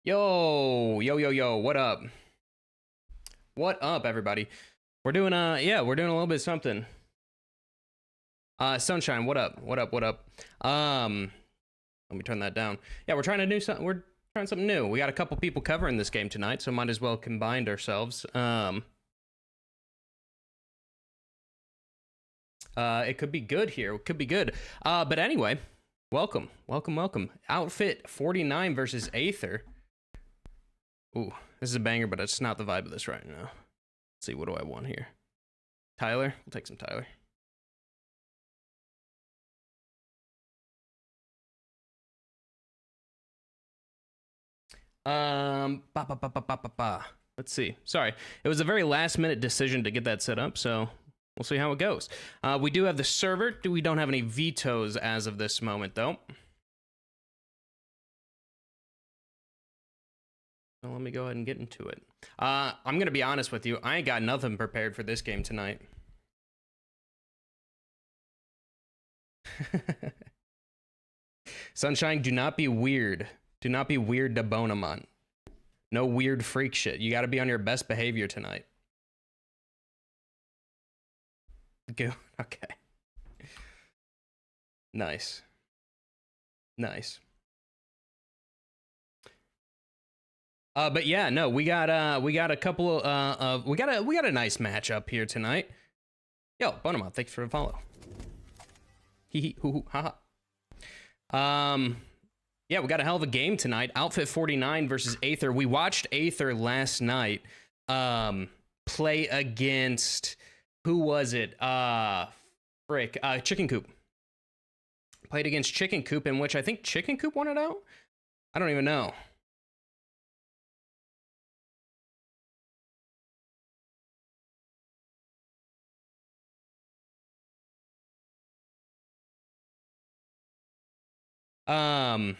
Yo, yo, yo, yo, what up? What up, everybody? We're doing we're doing a little bit of something. Sunshine, what up? What up? What up? Let me turn that down. Yeah, we're trying to do something. We're trying something new. We got a couple people covering this game tonight, so might as well combine ourselves. It could be good here. It could be good. But anyway, welcome. Outfit49 versus Aether. Ooh, this is a banger, but it's not the vibe of this right now. Let's see, what do I want here? Tyler? We'll take some Tyler. Let's see. Sorry, it was a very last-minute decision to get that set up, so we'll see how it goes. We do have the server. We don't have any vetoes as of this moment, though. So let me go ahead and get into it. I'm gonna be honest with you. I ain't got nothing prepared for this game tonight. Sunshine, do not be weird. Do not be weird to Bonamont. No weird freak shit. You gotta be on your best behavior tonight. Go. Okay. Nice. Nice. But yeah, no, we got a couple of we got a nice matchup here tonight. Yo, Bonamont, thanks for the follow. Hee hee hoo hoo ha ha. Yeah, we got a hell of a game tonight. Outfit49 versus Aether. We watched Aether last night play against, who was it? Chicken Coop. Played against Chicken Coop, in which I think Chicken Coop won it out? I don't even know. I'm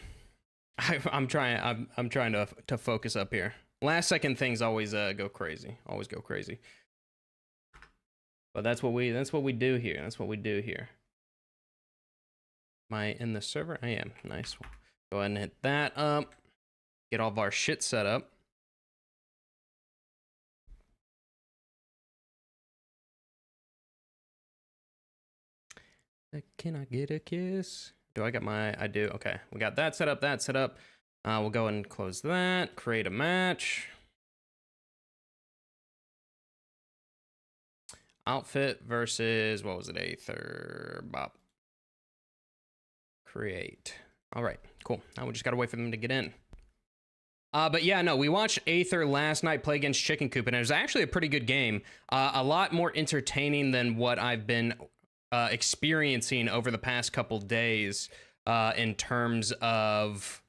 trying to focus up here. Last second things always go crazy. Always go crazy. But that's what we do here. That's what we do here. Am I in the server? I am. Nice. Go ahead and hit that up. Get all of our shit set up. Can I get a kiss? Do I got my, I do, okay. We got that set up, we'll go and close that, create a match. Outfit versus, what was it, Aether, Bop. Create. All right, cool. Now we just gotta wait for them to get in. But yeah, no, we watched Aether last night play against Chicken Coop, and it was actually a pretty good game. A lot more entertaining than what I've been experiencing over the past couple days in terms of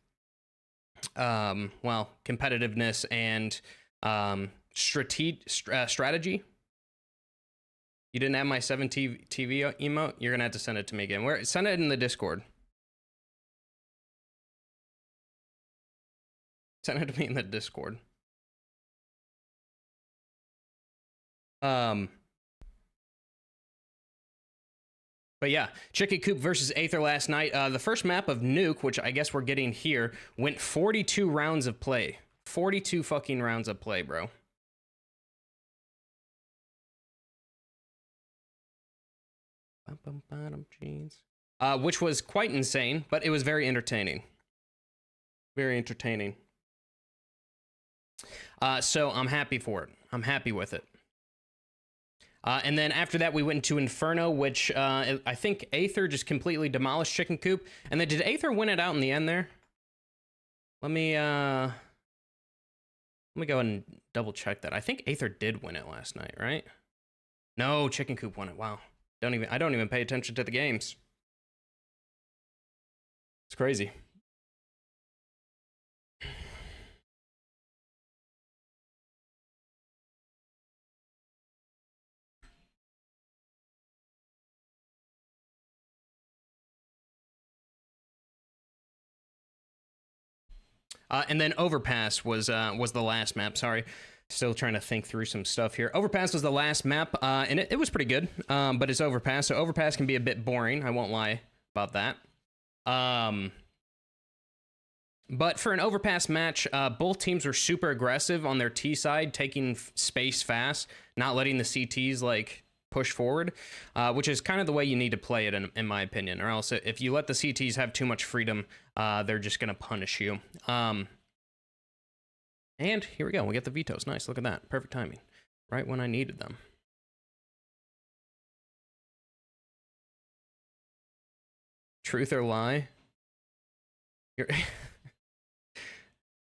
well, competitiveness and strategy. You didn't have my 7 TV emote? You're gonna have to send it to me again. Send it in the Discord. Send it to me in the Discord. But yeah, Chicken Coop versus Aether last night. The first map of Nuke, which I guess we're getting here, went 42 rounds of play. 42 fucking rounds of play, bro. Which was quite insane, but it was very entertaining. Very entertaining. So I'm happy for it. I'm happy with it. And then after that, we went into Inferno, which I think Aether just completely demolished Chicken Coop. And then did Aether win it out in the end there? Let me go and double check that. I think Aether did win it last night, right? No, Chicken Coop won it. Wow. I don't even pay attention to the games. It's crazy. And then Overpass was the last map. Sorry, still trying to think through some stuff here. Overpass was the last map, and it was pretty good, but it's Overpass, so Overpass can be a bit boring. I won't lie about that. But for an overpass match, both teams were super aggressive on their T side, taking space fast, not letting the CTs like push forward, which is kind of the way you need to play it in my opinion. Or else if you let the CTs have too much freedom, they're just gonna punish you. And here we go. We get the vetoes. Nice. Look at that. Perfect timing. Right when I needed them. Truth or lie?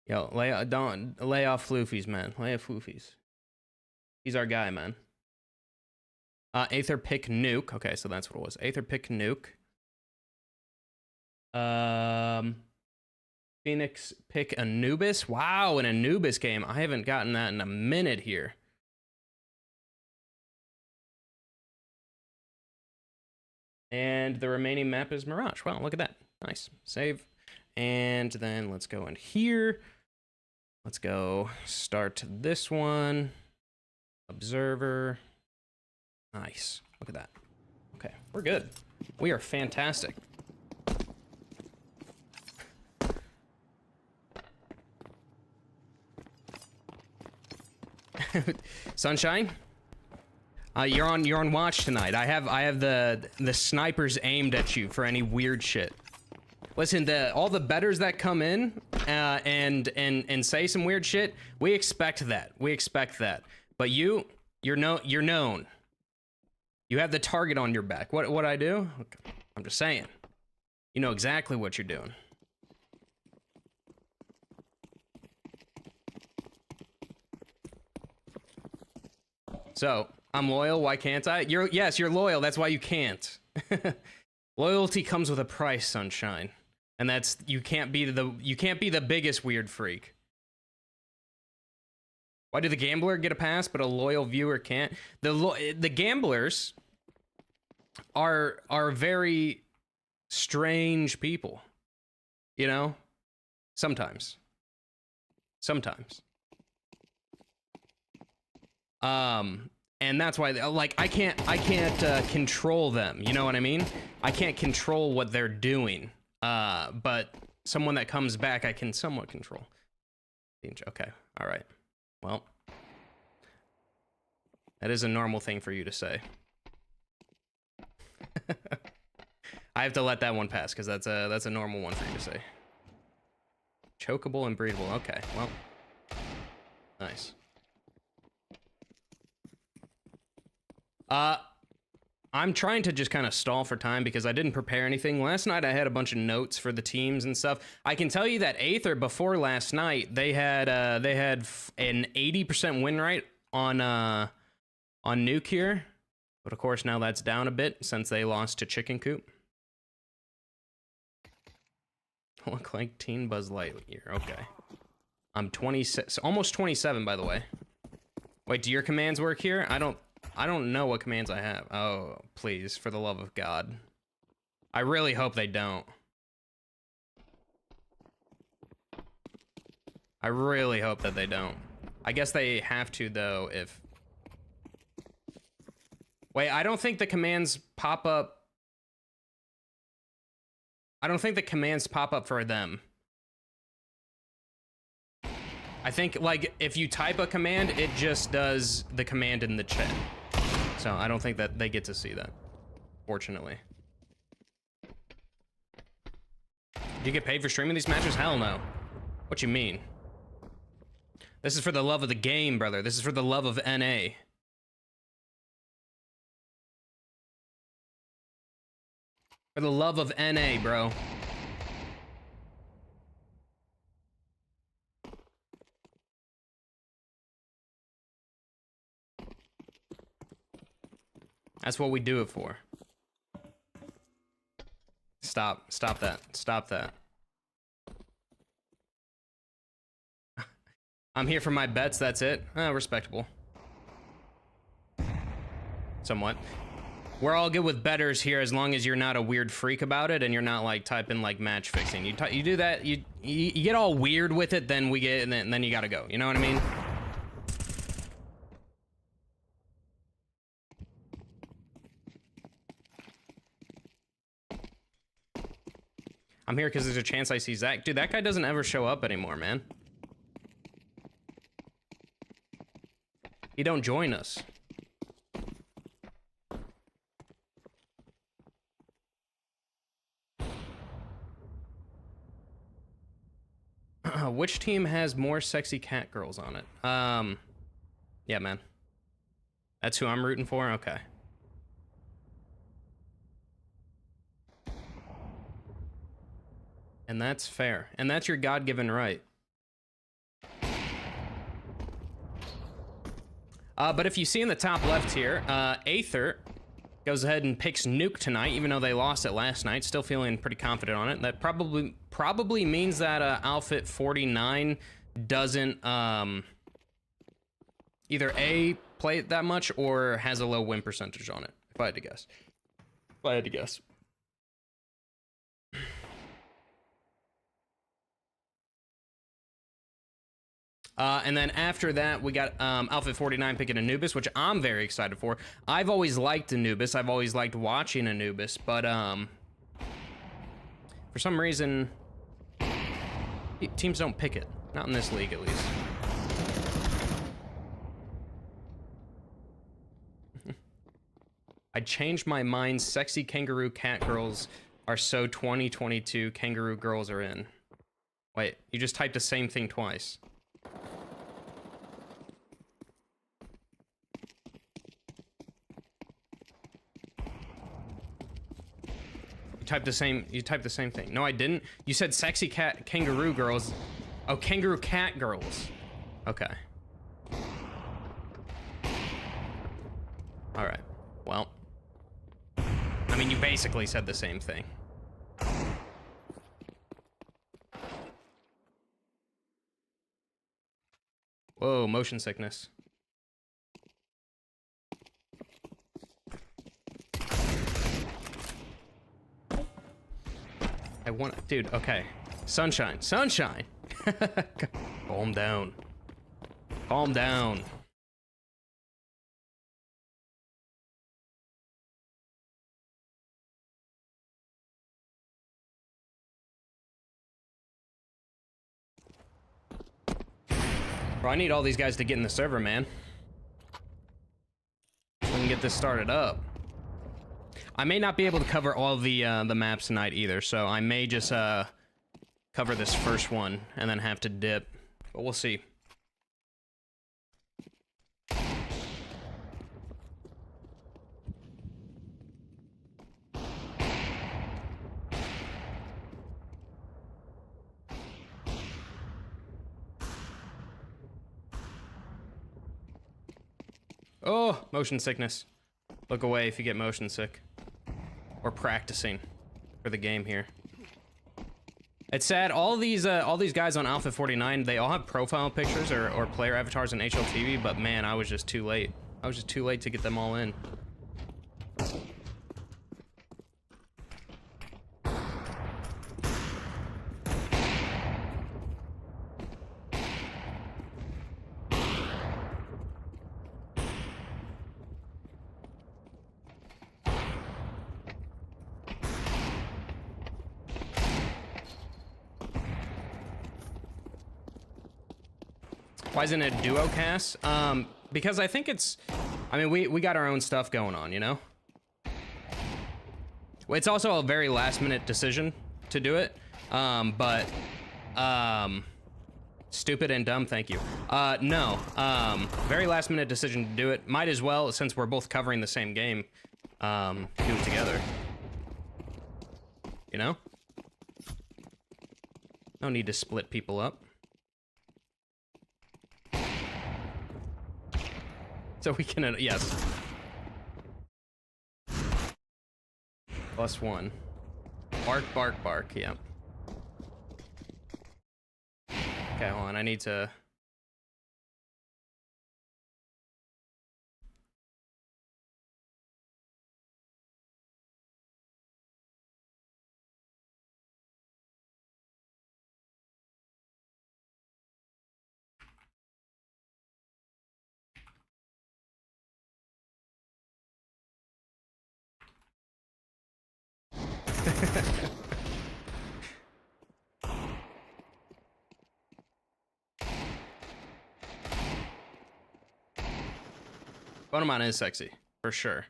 Yo, don't lay off floofies, man. Lay off floofies. He's our guy, man. Aether pick nuke. Okay, so that's what it was. Aether pick nuke. Phoenix pick Anubis. Wow, an Anubis game. I haven't gotten that in a minute here. And the remaining map is Mirage. Wow, look at that. Nice. Save. And then let's go in here. Let's go start this one. Observer. Nice. Look at that. Okay, we're good. We are fantastic. Sunshine? You're on watch tonight. I have the snipers aimed at you for any weird shit. Listen, all the betters that come in and say some weird shit, we expect that. We expect that. But you're known. You have the target on your back. What I do? I'm just saying. You know exactly what you're doing. So, I'm loyal, why can't I? Yes, you're loyal, that's why you can't. Loyalty comes with a price, Sunshine. And that's you can't be the biggest weird freak. Why did the gambler get a pass but a loyal viewer can't? The gamblers are very strange people. You know? Sometimes. And that's why, like, I can't control them. You know what I mean? I can't control what they're doing. But someone that comes back, I can somewhat control. Okay, all right. Well, that is a normal thing for you to say. I have to let that one pass because that's a normal one for you to say. Chokeable and breedable. Okay, well, nice. I'm trying to just kind of stall for time because I didn't prepare anything. Last night I had a bunch of notes for the teams and stuff. I can tell you that Aether before last night they had an 80% win rate on Nuke here, but of course now that's down a bit since they lost to Chicken Coop. Look like Teen Buzz Lightyear. Okay, I'm 26, almost 27 by the way. Wait, do your commands work here? I don't know what commands I have. Oh, please, for the love of God. I really hope they don't. I really hope that they don't. I guess they have to, though, if... Wait, I don't think the commands pop up... I don't think the commands pop up for them. I think, like, if you type a command, it just does the command in the chat. So I don't think that they get to see that, fortunately. Do you get paid for streaming these matches? Hell no. What you mean? This is for the love of the game, brother. This is for the love of NA. For the love of NA, bro. That's what we do it for. Stop that. Stop that. I'm here for my bets, that's it. Respectable. Somewhat. We're all good with betters here as long as you're not a weird freak about it and you're not like typing like match fixing. You do that, you get all weird with it, then then you gotta go. You know what I mean? I'm here because there's a chance I see Zach. Dude, that guy doesn't ever show up anymore, man. He don't join us. Which team has more sexy cat girls on it? Yeah, man. That's who I'm rooting for? Okay. And that's fair. And that's your God-given right. But if you see in the top left here, Aether goes ahead and picks Nuke tonight, even though they lost it last night. Still feeling pretty confident on it. That probably means that Outfit49 doesn't either A, play it that much, or has a low win percentage on it, if I had to guess. If I had to guess. And then after that, we got Outfit49 picking Anubis, which I'm very excited for. I've always liked Anubis. I've always liked watching Anubis, but for some reason, teams don't pick it. Not in this league, at least. I changed my mind. Sexy kangaroo cat girls are so 2022. Kangaroo girls are in. Wait, you just typed the same thing twice. You typed the same thing. No, I didn't. You said sexy cat kangaroo girls. Oh, kangaroo cat girls. Okay. All right. Well, I mean, you basically said the same thing. Whoa, motion sickness. I want, dude, okay. Sunshine, sunshine. Calm down. Calm down. Bro, I need all these guys to get in the server, man. So we can get this started up. I may not be able to cover all the maps tonight either, so I may just cover this first one and then have to dip, but we'll see. Oh, motion sickness. Look away if you get motion sick. Or practicing for the game here. It's sad, all these guys on Outfit49, they all have profile pictures or player avatars in HLTV, but man, I was just too late. I was just too late to get them all in. Why isn't it a duo cast? Because I think it's, I mean, we got our own stuff going on, you know? It's also a very last minute decision to do it, but stupid and dumb, thank you. No, very last minute decision to do it. Might as well, since we're both covering the same game, do it together. You know? No need to split people up. So we can, yes. +1. Bark, bark, bark, yep. Okay, hold on, I need to... Bonamon is sexy, for sure.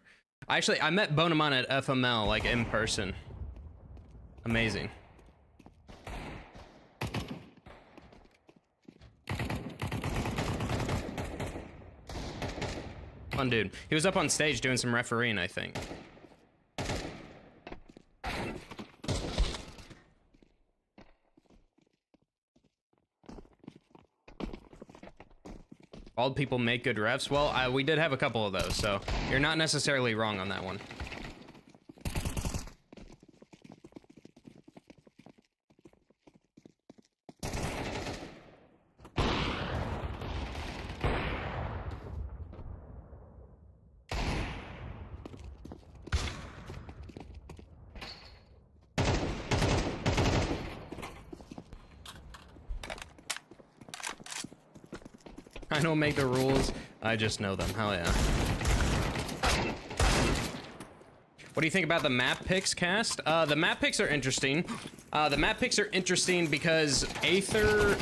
I met Bonamon at FML, like, in person. Amazing. Fun dude. He was up on stage doing some refereeing, I think. Bald people make good refs. Well, we did have a couple of those, so you're not necessarily wrong on that one. I don't make the rules, I just know them. Hell yeah. What do you think about the map picks, Cast? The map picks are interesting. The map picks are interesting because Aether,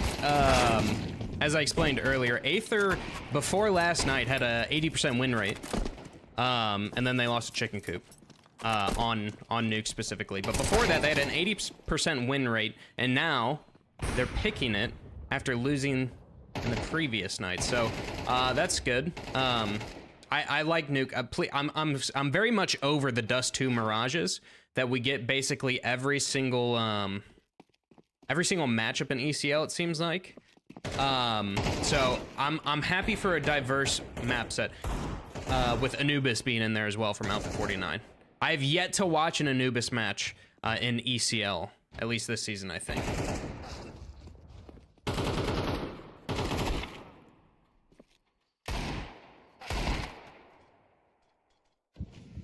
as I explained earlier, Aether, before last night, had a 80% win rate. And then they lost a chicken coop. On Nuke specifically. But before that, they had an 80% win rate, and now they're picking it after losing in the previous night, so that's good. I like Nuke. I'm very much over the Dust 2 Mirages that we get basically every single matchup in ECL, it seems like. So I'm happy for a diverse map set with Anubis being in there as well from Outfit49. I have yet to watch an Anubis match in ECL, at least this season, I think.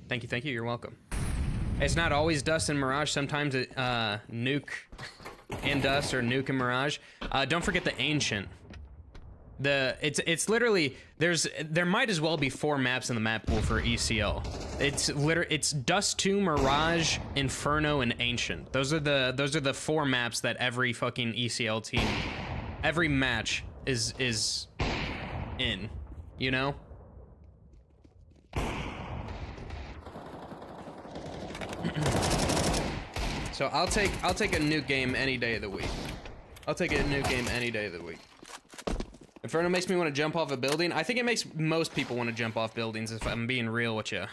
Thank you, you're welcome. It's not always Dust and Mirage, sometimes it, Nuke and Dust or Nuke and Mirage. Don't forget the Ancient. It's literally, there might as well be 4 maps in the map pool for ECL. It's Dust 2, Mirage, Inferno, and Ancient. Those are the 4 maps that every fucking ECL team, every match is in, you know? So I'll take a Nuke game any day of the week. I'll take a Nuke game any day of the week. Inferno makes me want to jump off a building. I think it makes most people want to jump off buildings, if I'm being real with you.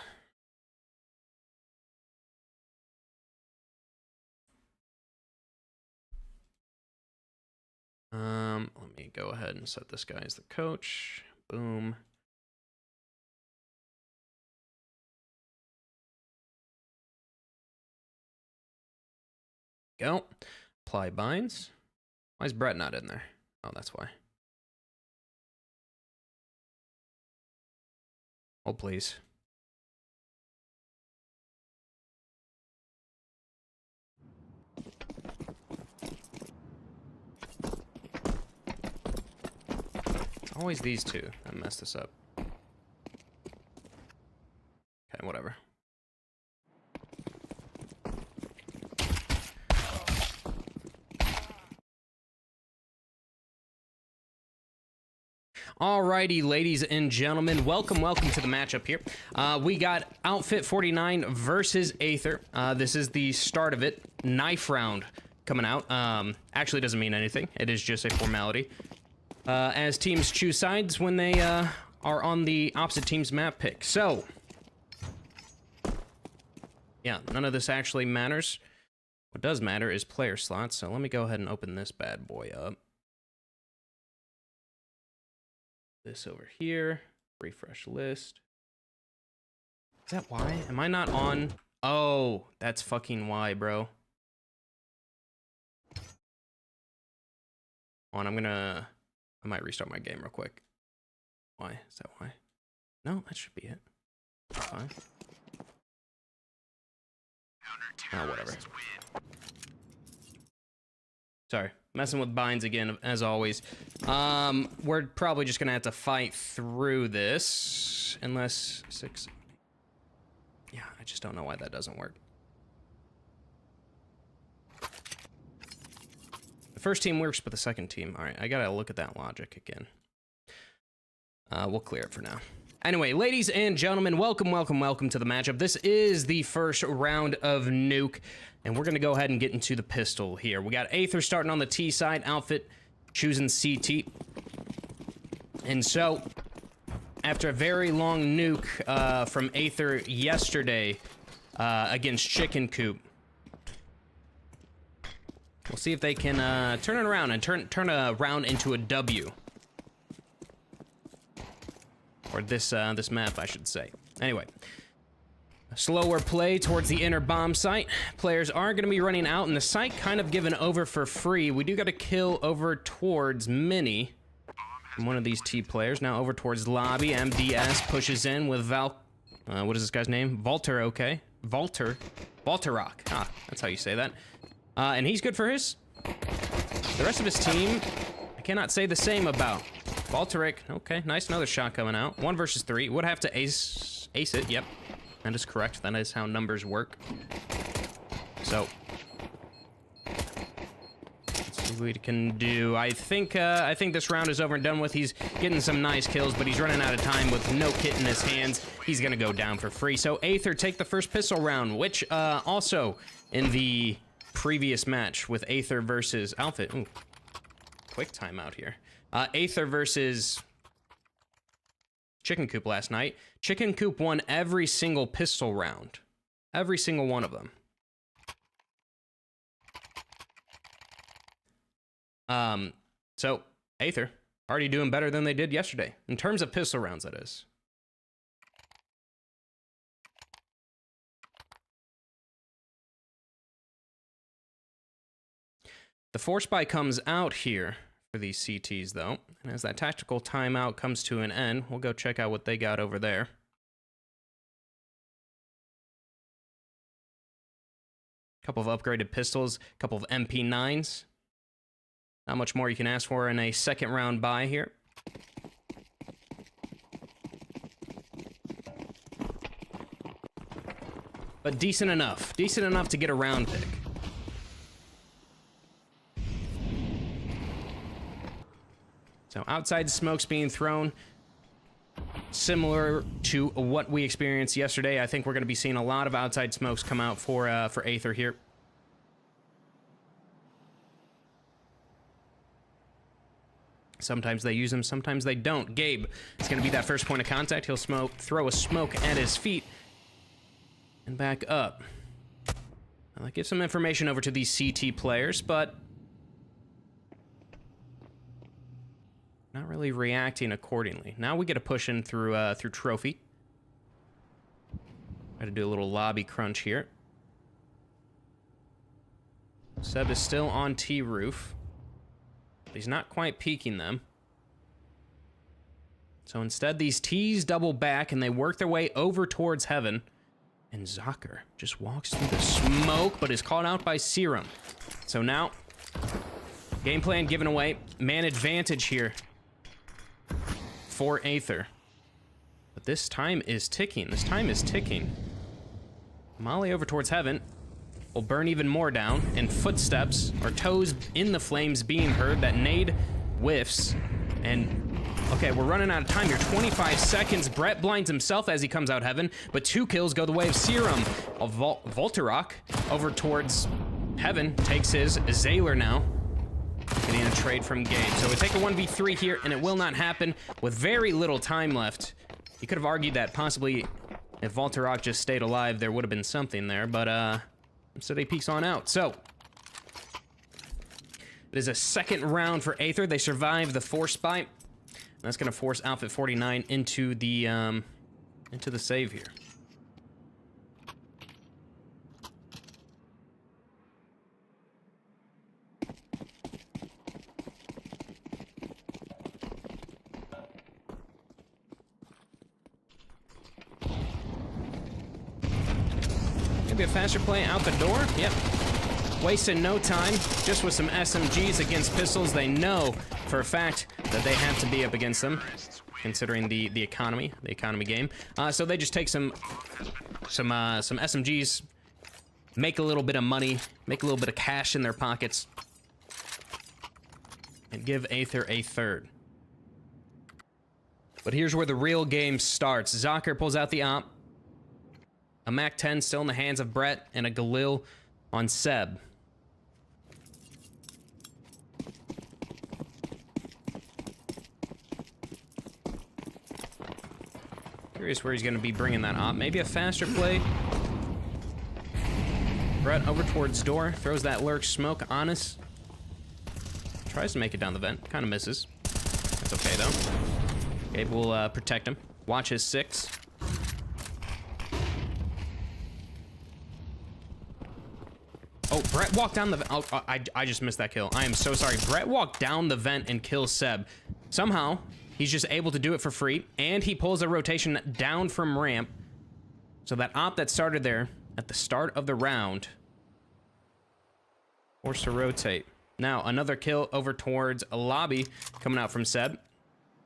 Let me go ahead and set this guy as the coach. Boom. Go. Apply binds. Why is Brett not in there? Oh, that's why. Oh, please. It's always these two that mess this up. Okay, whatever. Alrighty, ladies and gentlemen, welcome to the matchup here. We got Outfit49 versus Aether. This is the start of it. Knife round coming out. Actually doesn't mean anything. It is just a formality. As teams choose sides when they are on the opposite team's map pick. So, yeah, none of this actually matters. What does matter is player slots. So let me go ahead and open this bad boy up. This over here, refresh list. Is that why? Am I not on? Oh, that's fucking why, bro. On, I might restart my game real quick. Why? Is that why? No, that should be it. Fine. Oh, whatever. Sorry, messing with binds again, as always. We're probably just gonna have to fight through this, unless 6. Yeah, I just don't know why that doesn't work. The first team works, but the second team, all right, I gotta look at that logic again. We'll clear it for now. Anyway, ladies and gentlemen, welcome to the matchup. This is the first round of Nuke, and we're going to go ahead and get into the pistol here. We got Aether starting on the T side, Outfit choosing CT. And so, after a very long nuke from Aether yesterday against Chicken Coop, we'll see if they can turn it around and turn a round into a W. Or this map, I should say. Anyway, slower play towards the inner bomb site. Players are going to be running out, and the site kind of given over for free. We do got a kill over towards Mini. One of these T players now over towards lobby. MDS pushes in with what is this guy's name? Volter, okay. Volterock. Ah, that's how you say that. And he's good for his. The rest of his team, I cannot say the same about. Volteric, okay, nice, another shot coming out. 1 versus 3, would have to ace it, yep. That is correct, that is how numbers work. So, let's see what we can do. I think this round is over and done with. He's getting some nice kills, but he's running out of time with no kit in his hands. He's gonna go down for free. So Aether take the first pistol round, which also in the previous match with Aether versus Outfit. Ooh, quick timeout here. Aether versus Chicken Coop last night. Chicken Coop won every single pistol round. Every single one of them. So, Aether, already doing better than they did yesterday. In terms of pistol rounds, that is. The force buy comes out here for these CTs, though. And as that tactical timeout comes to an end, we'll go check out what they got over there. Couple of upgraded pistols, couple of MP9s. Not much more you can ask for in a second round buy here. But decent enough. Decent enough to get a round pick. So outside smokes being thrown, similar to what we experienced yesterday. I think we're going to be seeing a lot of outside smokes come out for Aether here. Sometimes they use them, sometimes they don't. Gabe is going to be that first point of contact. He'll throw a smoke at his feet and back up. I'll give some information over to these CT players, but not really reacting accordingly. Now we get a push in through Trophy. Try to do a little lobby crunch here. Seb is still on T roof. But he's not quite peeking them. So instead, these T's double back and they work their way over towards Heaven. And Zocker just walks through the smoke, but is caught out by Serum. So now, game plan given away. Man advantage here for Aether. But this time is ticking. This time is ticking. Molly over towards Heaven will burn even more down, and footsteps or toes in the flames being heard. That nade whiffs, and okay, we're running out of time here. 25 seconds. Brett blinds himself as he comes out Heaven, but 2 kills go the way of Serum. Volterock over towards Heaven takes his. Zaylor now getting a trade from Gabe. So we take a 1v3 here, and it will not happen with very little time left. You could have argued that possibly if Volterock just stayed alive, there would have been something there, but instead he peeks on out. So it is a second round for Aether. They survive the force spike. That's going to force Outfit49 into the save here. Maybe a faster play out the door. Yep. Wasting no time, just with some SMGs against pistols. They know for a fact that they have to be up against them, considering the economy game. So they just take some SMGs, make a little bit of money, make a little bit of cash in their pockets, and give Aether a third. But here's where the real game starts. Zocker pulls out the op. A MAC-10 still in the hands of Brett, and a Galil on Seb. Curious where he's going to be bringing that op. Maybe a faster play. Brett over towards door, throws that lurk smoke on us. Tries to make it down the vent, kind of misses. That's okay though. Gabe will protect him. Watch his 6. Oh, Brett walked down the vent. Oh, I just missed that kill. I am so sorry. Brett walked down the vent and kills Seb. Somehow, he's just able to do it for free, and he pulls a rotation down from ramp. So that op that started there at the start of the round, forced to rotate. Now, another kill over towards a lobby coming out from Seb.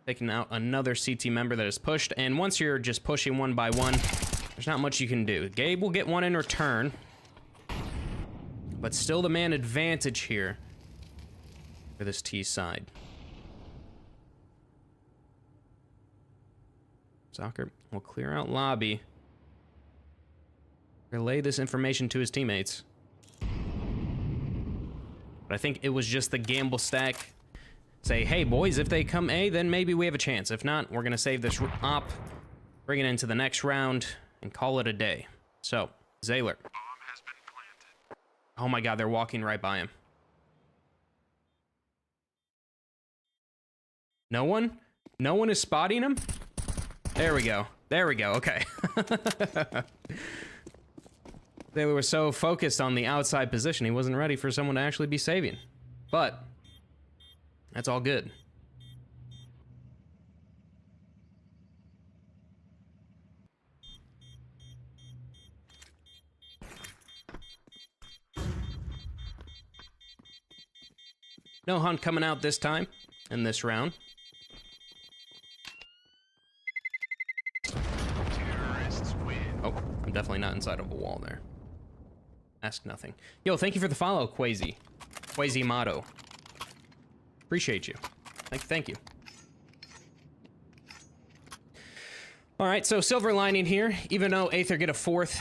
Taking out another CT member that is pushed, and once you're just pushing one by one, there's not much you can do. Gabe will get one in return. But still the man advantage here for this T side. Zocker will clear out lobby. Relay this information to his teammates. But I think it was just the gamble stack. Say, hey boys, if they come A, then maybe we have a chance. If not, we're gonna save this op, bring it into the next round, and call it a day. So, Zaylor. Oh my god, they're walking right by him. No one? No one is spotting him? There we go. There we go, okay. They were so focused on the outside position, he wasn't ready for someone to actually be saving. But, that's all good. No hunt coming out this time in this round. Oh, I'm definitely not inside of a wall there. Ask nothing. Yo, thank you for the follow, Quasimodo. Appreciate you. Thank you. All right, so silver lining here. Even though Aether get a 4th,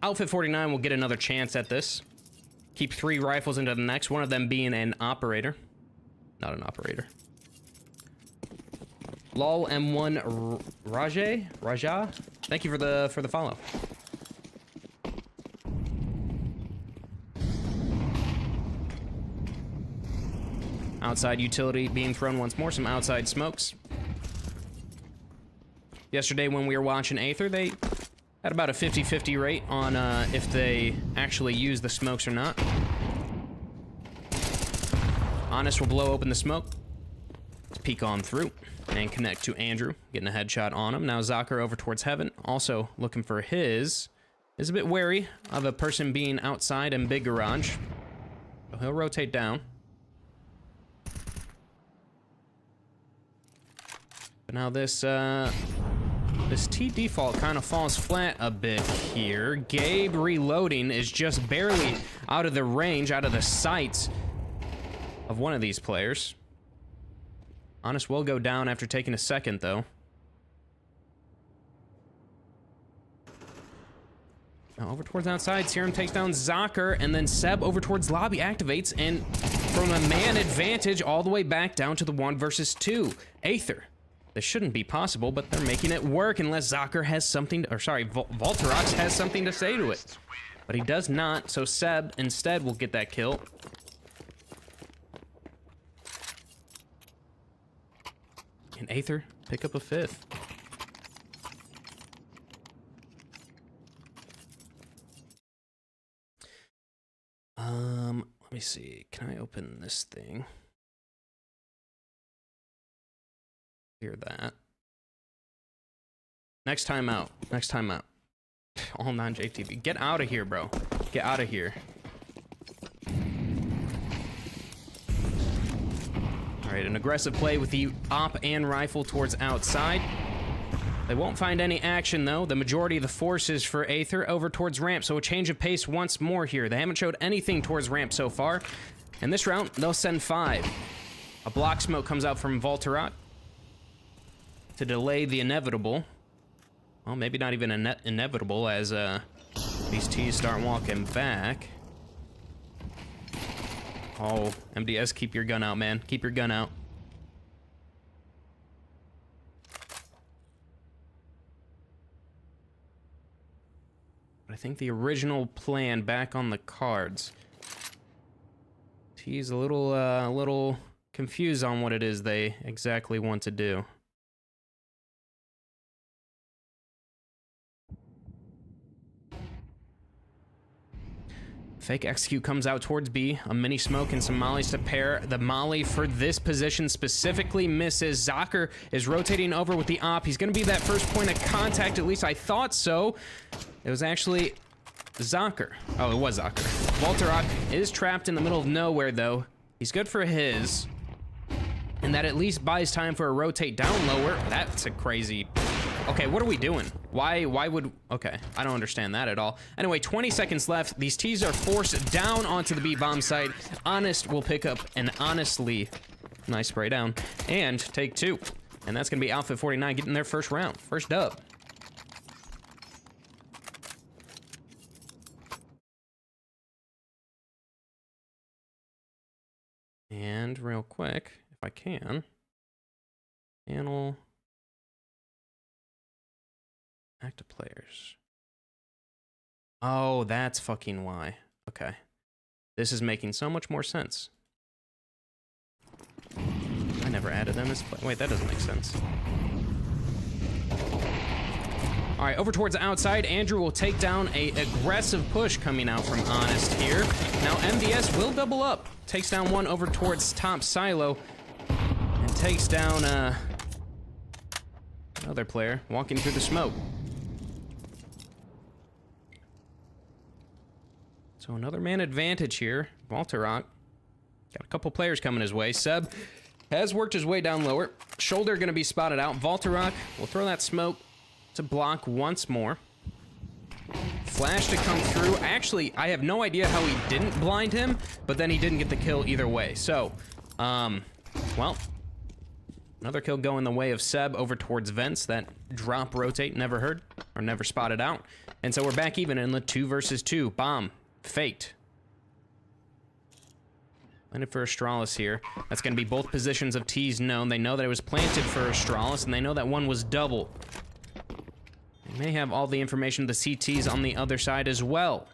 Outfit49 will get another chance at this. Keep 3 rifles into the next, one of them being an operator. Not an operator. Lol M1 Raja. Thank you for the follow. Outside utility being thrown once more, some outside smokes. Yesterday when we were watching Aether, they had about a 50-50 rate on if they actually use the smokes or not. Honest will blow open the smoke. Let's peek on through and connect to Andrew, getting a headshot on him. Now Zocker over towards Heaven, also looking for his. Is a bit wary of a person being outside in big garage. So he'll rotate down. But now this T default kind of falls flat a bit here. Gabe reloading is just barely out of the range, out of the sights of one of these players. Honest will go down after taking a second, though. Now over towards outside, Serum takes down Zocker, and then Seb over towards lobby activates, and from a man advantage all the way back down to the 1 versus 2. Aether. This shouldn't be possible, but they're making it work unless Zocker has something, or sorry, Volterox has something to say to it. But he does not, so Seb instead will get that kill. And Aether pick up a 5th. Let me see. Can I open this thing? Hear that. Next time out. Next time out. All non-JTV. Get out of here, bro. Get out of here. Alright, an aggressive play with the op and rifle towards outside. They won't find any action, though. The majority of the forces for Aether over towards ramp, so a change of pace once more here. They haven't showed anything towards ramp so far. In this round, they'll send 5. A block smoke comes out from Volterock. to delay the inevitable. Well, maybe not even inevitable as these T's start walking back. Oh, MDS, keep your gun out, man. Keep your gun out. But I think the original plan back on the cards. T's a little confused on what it is they exactly want to do. Fake execute comes out towards B. A mini smoke and some mollies to pair. The molly for this position specifically misses. Zocker is rotating over with the op. He's going to be that first point of contact. At least I thought so. It was actually Zocker. Oh, it was Zocker. Volterok is trapped in the middle of nowhere, though. He's good for his. And that at least buys time for a rotate down lower. That's a crazy... Okay, what are we doing? Why would... Okay, I don't understand that at all. Anyway, 20 seconds left. These T's are forced down onto the B-bomb site. Honest will pick up an honestly nice spray down and take 2. And that's going to be Outfit49 getting their first round. First dub. And real quick, if I can, panel... Active players. Oh, that's fucking why. Okay. This is making so much more sense. I never added them as play. Wait, that doesn't make sense. All right, over towards the outside. Andrew will take down a aggressive push coming out from Honest here. Now MDS will double up. Takes down one over towards top silo. And takes down another player walking through the smoke. So another man advantage here. Volterok got a couple players coming his way. Seb has worked his way down lower. Shoulder gonna be spotted out. Volterok will throw that smoke to block once more. Flash to come through. Actually, I have no idea how he didn't blind him, but then he didn't get the kill either way. So, well, another kill going the way of Seb over towards vents. That drop rotate never heard or never spotted out. And so we're back even in the 2 versus 2. Bomb. Faked. Planted for Astralis here. That's going to be both positions of T's known. They know that it was planted for Astralis, and they know that one was double. They may have all the information of the CTs on the other side as well.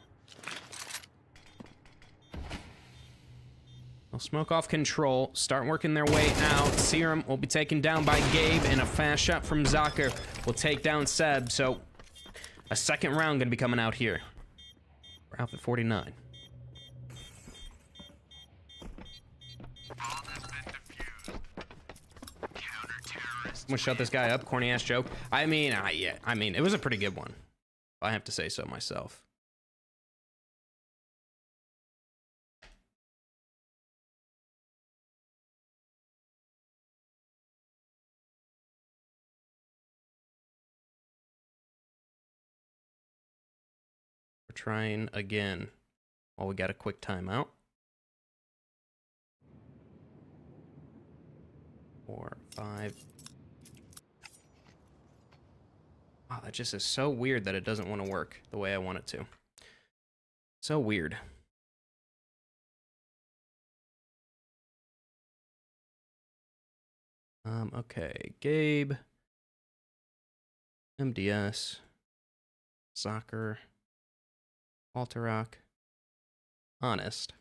They'll smoke off control, start working their way out. Serum will be taken down by Gabe, and a fast shot from Zocker will take down Seb. So, a second round going to be coming out here. Outfit49. I'm gonna shut this guy up, corny ass joke. I mean, yeah, it was a pretty good one. I have to say so myself. Trying again while we got a quick timeout. 4, 5. Wow, that just is so weird that it doesn't want to work the way I want it to. So weird. Okay, Gabe, MDS, Soccer, Volterok, Honest.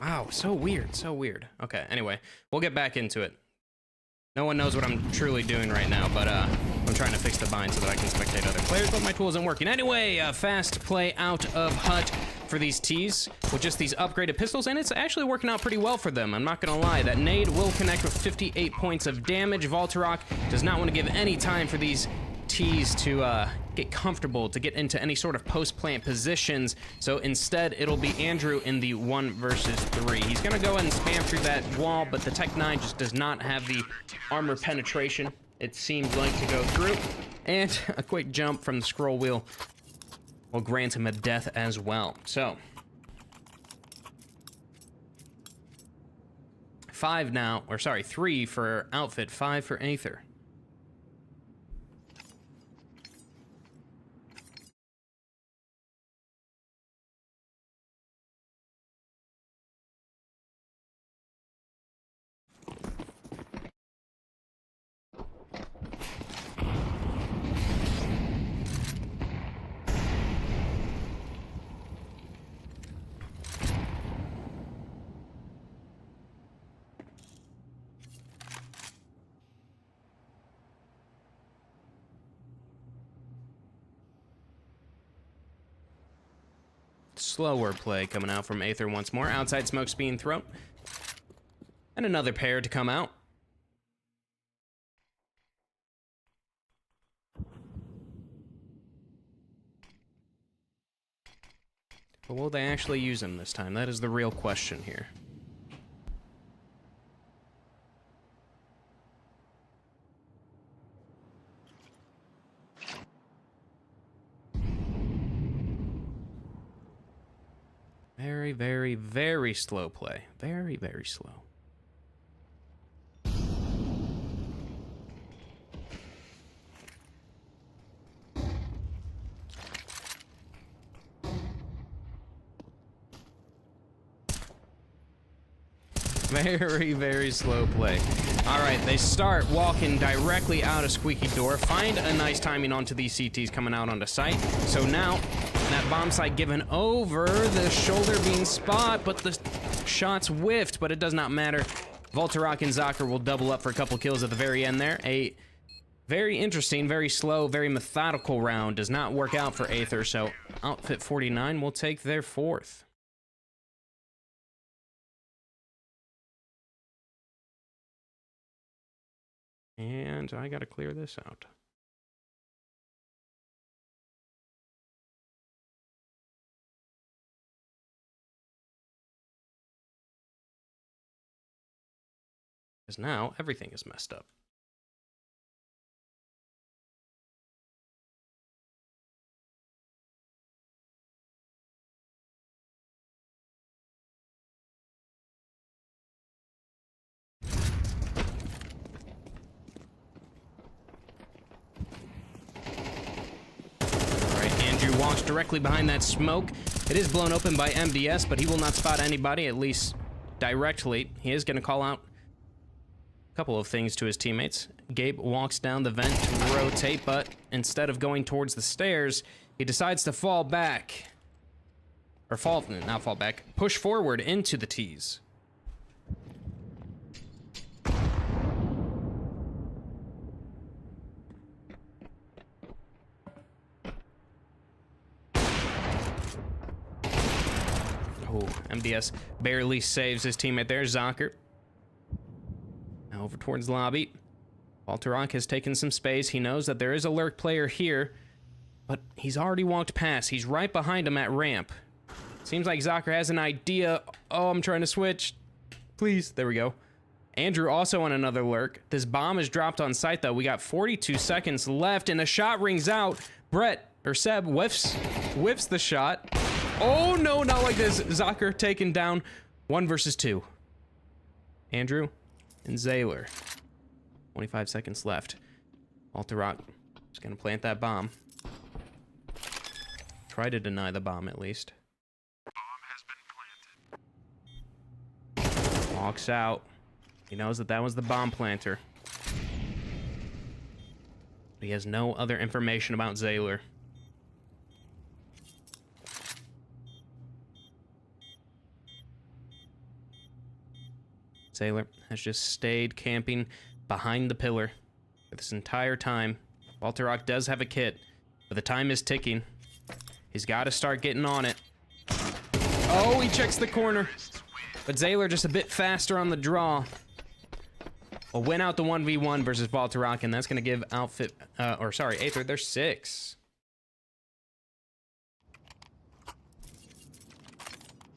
Wow, so weird, so weird. Okay, anyway, we'll get back into it. No one knows what I'm truly doing right now, but I'm trying to fix the bind so that I can spectate other players, but my tool isn't working. Anyway, fast play out of Hut for these T's with just these upgraded pistols, and it's actually working out pretty well for them. I'm not gonna lie. That nade will connect with 58 points of damage. Volterok does not want to give any time for these T's to get comfortable, to get into any sort of post-plant positions. So instead, it'll be Andrew in the 1 versus 3. He's gonna go ahead and spam through that wall, but the Tech 9 just does not have the armor penetration it seems like to go through. And a quick jump from the scroll wheel will grant him a death as well. So 5 now, or sorry, 3 for Outfit, 5 for Aether. Slower play coming out from Aether once more. Outside smoke's being thrown. And another pair to come out. But will they actually use them this time? That is the real question here. Very, very, very slow play. Very, very slow. Very, very slow play. All right, they start walking directly out of Squeaky Door, find a nice timing onto these CTs coming out onto site. So now, that bomb site given over, the shoulder being spot, but the shots whiffed, but it does not matter. Voltarok and Zocker will double up for a couple kills at the very end there. A very interesting, very slow, very methodical round. Does not work out for Aether, so Outfit49 will take their 4th. And I gotta clear this out. Because now everything is messed up. Walks directly behind that smoke. It is blown open by MDS, but he will not spot anybody, at least directly. He is going to call out a couple of things to his teammates. Gabe walks down the vent to rotate, but instead of going towards the stairs, he decides to fall back. Or not fall back, push forward into the T's. Oh, MDS barely saves his teammate there. Zocker. Now over towards lobby. Voltarok has taken some space. He knows that there is a lurk player here, but he's already walked past. He's right behind him at ramp. Seems like Zocker has an idea. Oh, I'm trying to switch. Please. There we go. Andrew also on another lurk. This bomb is dropped on site, though. We got 42 seconds left, and a shot rings out. Seb whiffs the shot. Oh, no, not like this. Zocker taken down. 1 versus 2. Andrew and Zayler. 25 seconds left. Voltarok is going to plant that bomb. Try to deny the bomb, at least. Bomb has been planted. Walks out. He knows that that was the bomb planter. But he has no other information about Zayler. Zayler has just stayed camping behind the pillar for this entire time. Voltarok does have a kit, but the time is ticking. He's got to start getting on it. Oh, he checks the corner. But Zayler just a bit faster on the draw. We'll win out the 1v1 versus Valtorok, and that's going to give Aether their 6.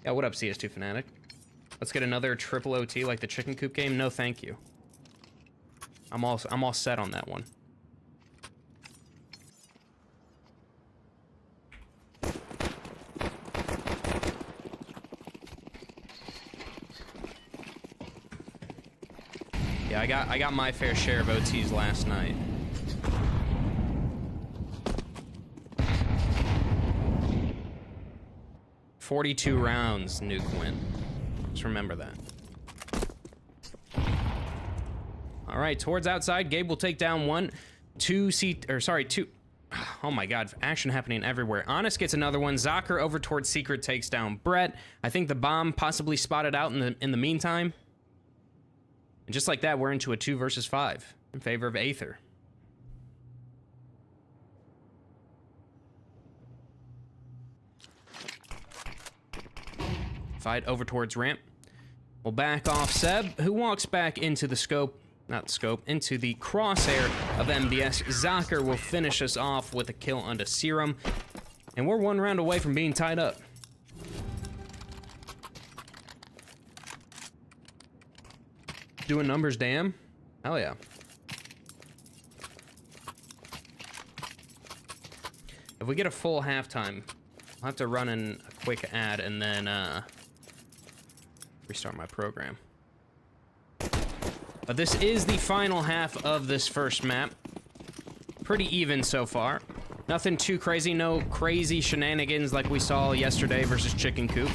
Yeah, what up, CS2 Fanatic? Let's get another triple OT like the chicken coop game. No, thank you. I'm all set on that one. Yeah, I got my fair share of OTs last night. "42 rounds, Nuke win." Just remember that. All right, towards outside. Gabe will take down 1. 2. Oh my god, action happening everywhere. Honest gets another one. Zocker over towards Secret takes down Brett. I think the bomb possibly spotted out in the meantime. And just like that, we're into a 2 versus 5 in favor of Aether. Fight over towards ramp. We'll back off Seb, who walks back into the into the crosshair of MDS. Zocker will finish us off with a kill onto Serum. And we're 1 round away from being tied up. Doing numbers, damn. Hell yeah. If we get a full halftime, I'll have to run in a quick ad and then restart my program. But this is the final half of this first map. Pretty even so far. Nothing too crazy, no crazy shenanigans like we saw yesterday versus Chicken Coop.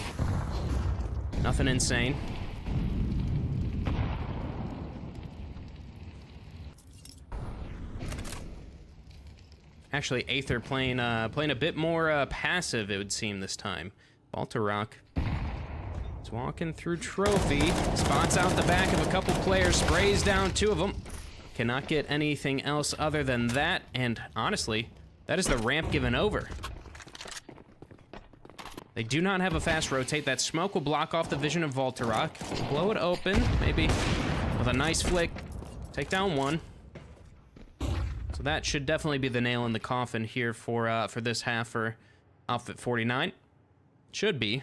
Nothing insane. Actually, Aether playing a bit more passive, it would seem, this time. Valtorok is walking through trophy, spots out the back of a couple players, sprays down 2 of them. Cannot get anything else other than that, and honestly, that is the ramp given over. They do not have a fast rotate. That smoke will block off the vision of Valtorok. Blow it open, maybe with a nice flick. Take down 1. So that should definitely be the nail in the coffin here for this half for Outfit49. Should be.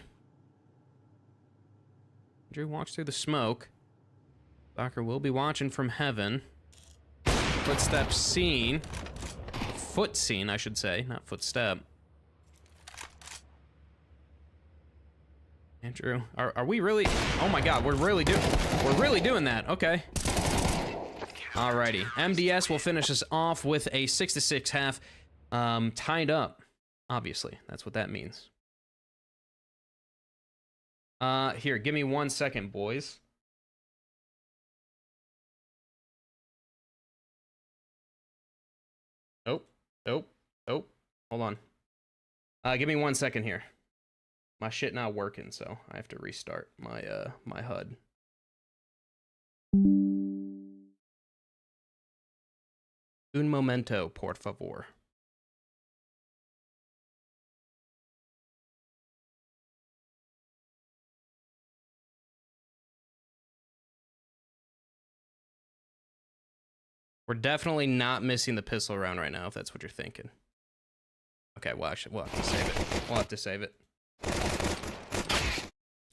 Drew walks through the smoke. Docker will be watching from heaven. Footsteps seen. Foot seen, I should say, not footstep. Andrew, are we really? Oh my God, we're really doing that. Okay. Alrighty, MDS will finish us off with a 6-6 half, tied up. Obviously, that's what that means. Here, give me 1 second, boys. Nope. Hold on. Give me 1 second here. My shit not working, so I have to restart my my HUD. Un momento, por favor. We're definitely not missing the pistol round right now, if that's what you're thinking. Okay, well, actually, we'll have to save it. We'll have to save it.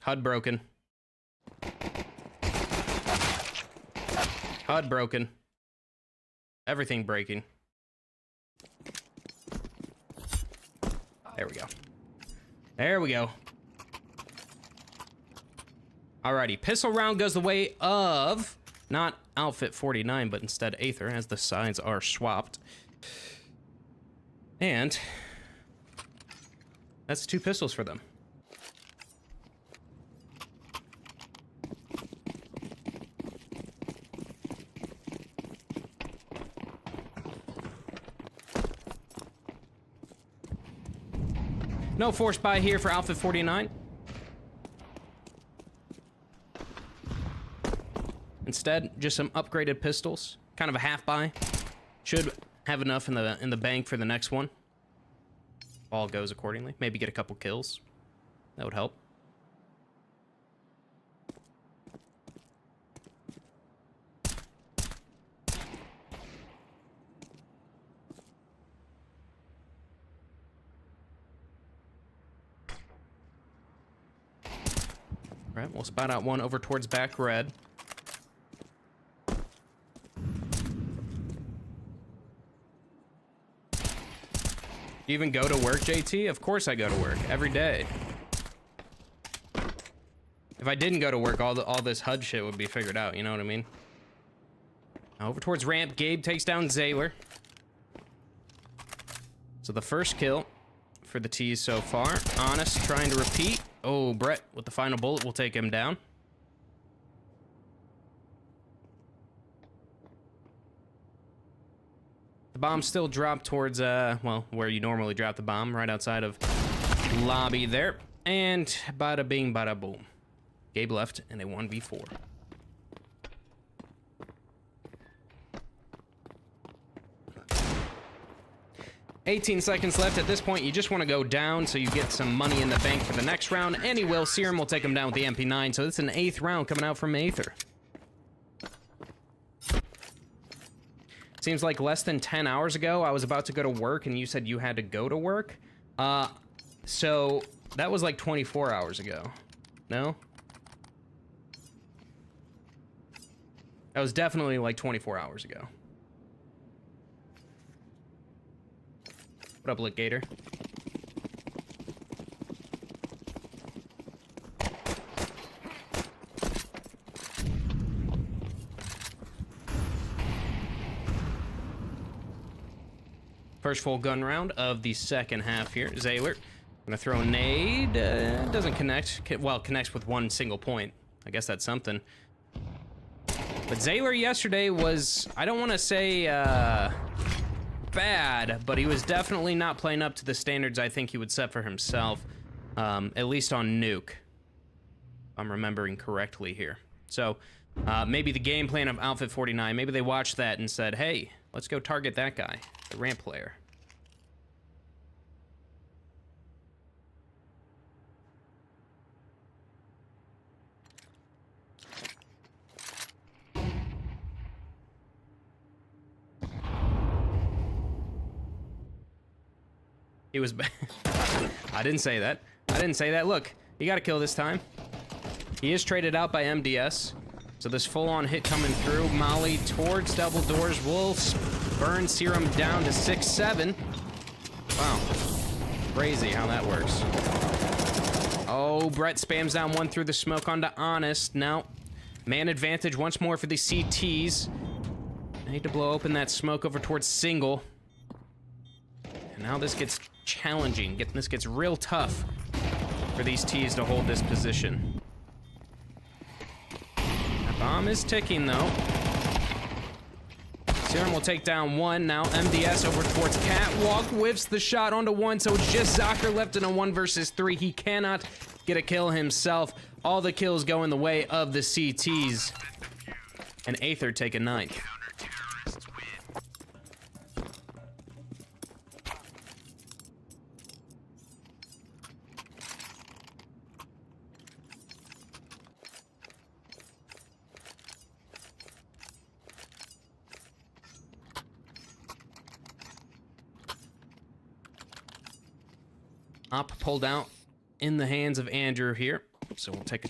HUD broken. HUD broken. Everything breaking. There we go. There we go. Alrighty, pistol round goes the way of not Outfit49, but instead Aether, as the sides are swapped. And that's 2 pistols for them. No force buy here for Outfit49. Instead, just some upgraded pistols. Kind of a half buy. Should have enough in the bank for the next one. All goes accordingly. Maybe get a couple kills. That would help. Right, we'll spot out one over towards back red. You even go to work, JT? Of course I go to work every day. If I didn't go to work, all this HUD shit would be figured out, you know what I mean? Now over towards ramp, Gabe takes down Zaylor. So the first kill for the T's so far. Honest trying to repeat. Oh, Brett with the final bullet will take him down. The bomb still dropped towards, well, where you normally drop the bomb, right outside of lobby there. And bada bing, bada boom. Gabe left in a 1v4. $18 seconds left. At this point, you just want to go down so you get some money in the bank for the next round. And he will. Serum will take him down with the MP9. So it's an 8th round coming out from Aether. Seems like less than 10 hours ago, I was about to go to work and you said you had to go to work. So that was like 24 hours ago. No? That was definitely like 24 hours ago. What up, Lit Gator? First full gun round of the second half here. Zaylor gonna throw a nade. Doesn't connect. Well, connects with one single point. I guess that's something. But Zaylor yesterday was, I don't want to say bad, but he was definitely not playing up to the standards I think he would set for himself, at least on Nuke. If I'm remembering correctly here. So maybe the game plan of Outfit49, maybe they watched that and said, hey, let's go target that guy, the ramp player. He was bad. I didn't say that. I didn't say that. Look, he got a kill this time. He is traded out by MDS. So this full-on hit coming through. Molly towards double doors. Wolves burn Serum down to 6-7. Wow. Crazy how that works. Oh, Brett spams down one through the smoke onto Honest. Now, man advantage once more for the CTs. I need to blow open that smoke over towards single. And now this gets challenging. This gets real tough for these T's to hold this position. That bomb is ticking, though. Serum will take down one. Now MDS over towards Catwalk. Whiffs the shot onto one, so it's just Zocker left in a 1 versus 3. He cannot get a kill himself. All the kills go in the way of the CTs. And Aether take a 9th. Op pulled out in the hands of Andrew here, so we'll take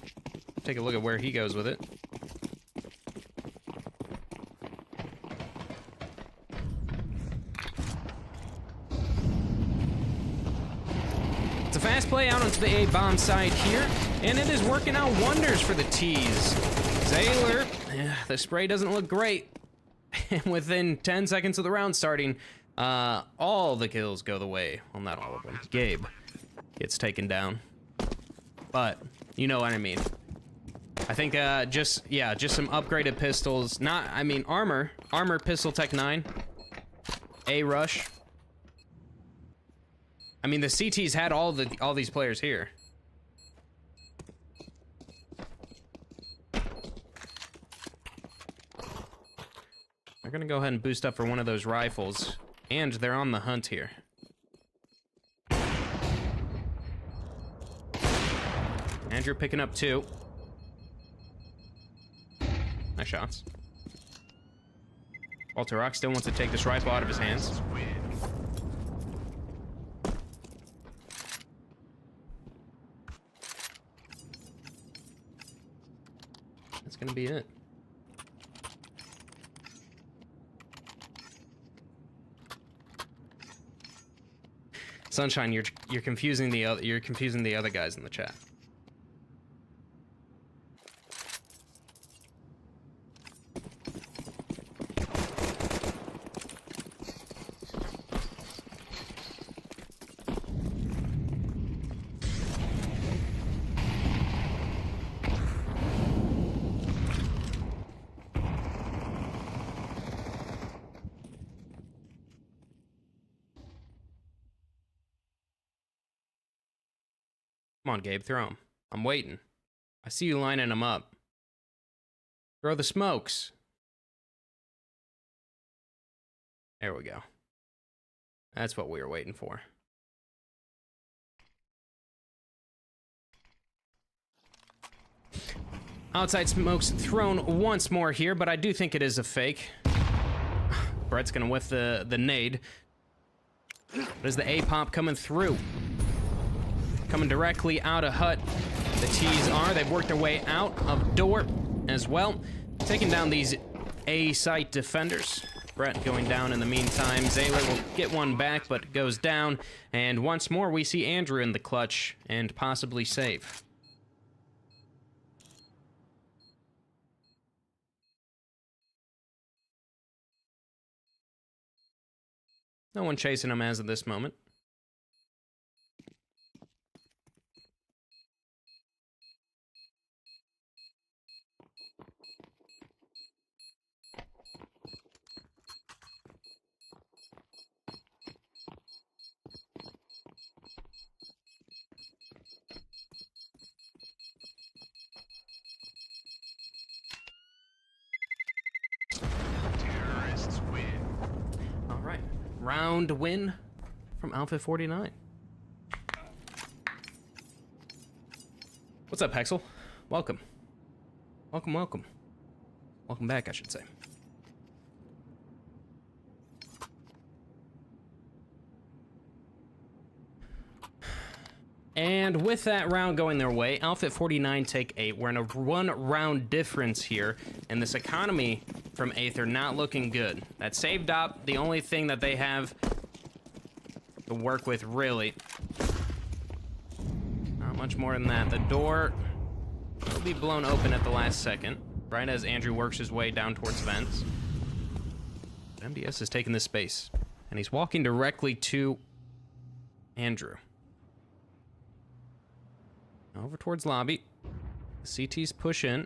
a look at where he goes with it. It's a fast play out onto the A bomb side here, and it is working out wonders for the T's. Zaylor, the spray doesn't look great. Within 10 seconds of the round starting, all the kills go the way. Well, not all of them. Gabe gets taken down, but you know what I mean. I think just some upgraded pistols. I mean armor pistol tech 9, A rush. I mean the CTs had all these players here. They're gonna go ahead and boost up for one of those rifles, and they're on the hunt here. Andrew picking up 2. Nice shots. Walter Rock still wants to take this rifle out of his hands. That's gonna be it. Sunshine, you're confusing the other guys in the chat. Come on, Gabe, throw him. I'm waiting. I see you lining them up. Throw the smokes. There we go. That's what we were waiting for. Outside smokes thrown once more here, but I do think it is a fake. Brett's gonna whiff the nade. There's the A-pop coming through. Coming directly out of hut. The T's are. They've worked their way out of door as well. Taking down these A-site defenders. Brett going down in the meantime. Zaylor will get one back, but goes down. And once more, we see Andrew in the clutch and possibly save. No one chasing him as of this moment. Round win from Outfit49. What's up, Hexel? Welcome. Welcome, welcome. Welcome back, I should say. And with that round going their way, Outfit49 take 8. We're in a 1-round difference here, and this economy from Aether not looking good. That saved op, the only thing that they have to work with, really. Not much more than that. The door will be blown open at the last second, right as Andrew works his way down towards vents. But MDS has taken this space, and he's walking directly to Andrew. Over towards lobby. The CTs push in.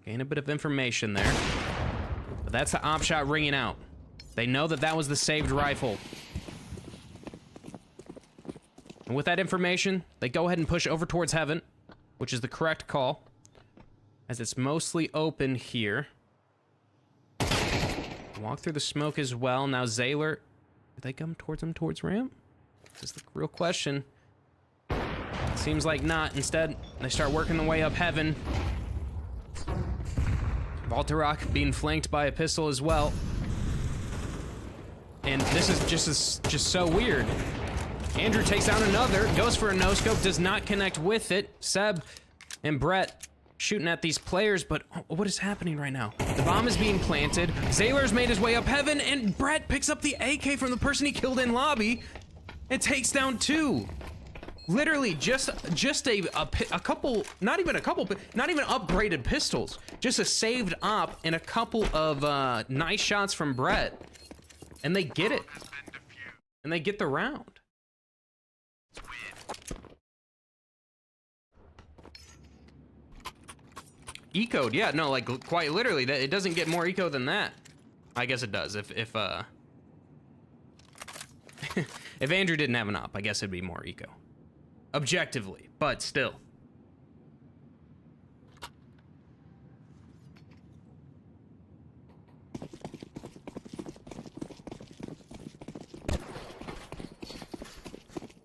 Gain a bit of information there. But that's the op shot ringing out. They know that that was the saved rifle. And with that information, they go ahead and push over towards heaven, which is the correct call, as it's mostly open here. Walk through the smoke as well. Now Zaylor, do they come towards him towards ramp? This is the real question. Seems like not. Instead, they start working their way up heaven. Voltarok being flanked by a pistol as well. And this is just so weird. Andrew takes down another, goes for a no-scope, does not connect with it. Seb and Brett shooting at these players, but what is happening right now? The bomb is being planted. Zaylor's made his way up heaven, and Brett picks up the AK from the person he killed in lobby and takes down 2. Literally just a couple, not even upgraded pistols, just a saved op and a couple of nice shots from Brett, and they get it, and they get the round. Ecoed, yeah, no, like quite literally, that it doesn't get more eco than that. I guess it does. If if Andrew didn't have an op, I guess it'd be more eco. Objectively, but still.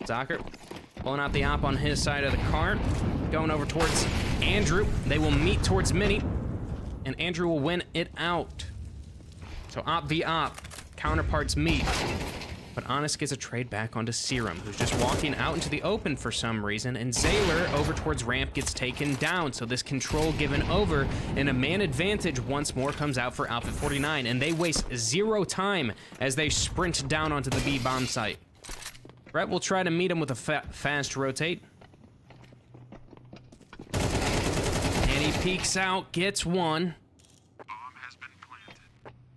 Zocker pulling out the op on his side of the car, going over towards Andrew. They will meet towards Mini, and Andrew will win it out. So op v op, counterparts meet. but Honest gets a trade back onto Serum, who's just walking out into the open for some reason, and Zaylor over towards ramp gets taken down, so this control given over, and a man advantage once more comes out for Outfit49, and they waste 0 time as they sprint down onto the B bomb site. Brett will try to meet him with a fast rotate. And he peeks out, gets one.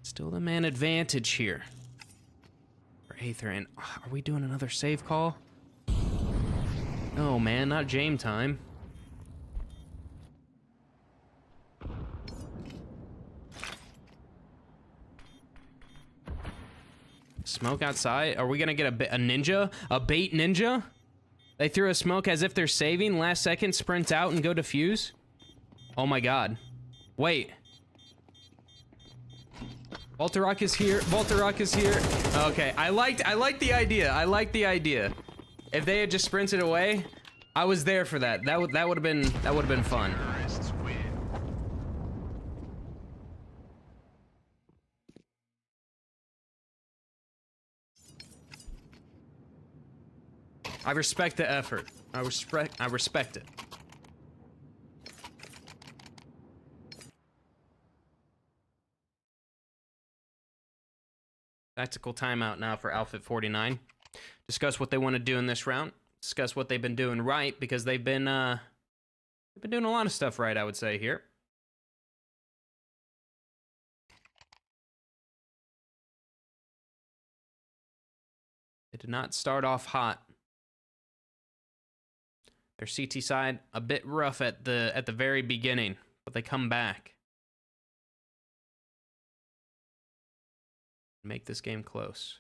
Still the man advantage here. Aether, and are we doing another save call? No, man, not Jame time. Smoke outside? Are we gonna get a ninja? A bait ninja? They threw a smoke as if they're saving, last second, sprint out and go defuse? Oh my god. Wait. Voltarock is here. Voltarock is here. Okay, I liked the idea. I liked the idea. If they had just sprinted away, I was there for that. That would have been fun. I respect the effort. I respect it. Tactical timeout now for Outfit49. Discuss what they want to do in this round. Discuss what they've been doing right, because they've been doing a lot of stuff right, I would say, here. They did not start off hot. Their CT side a bit rough at the very beginning, but they come back. Make this game close.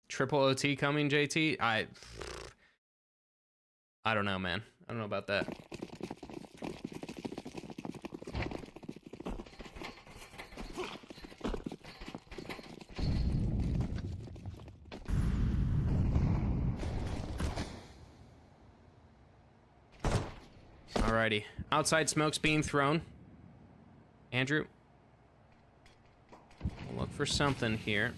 Triple OT coming, JT? I don't know, man. I don't know about that. Alrighty. Outside smoke's being thrown. Andrew. We'll look for something here.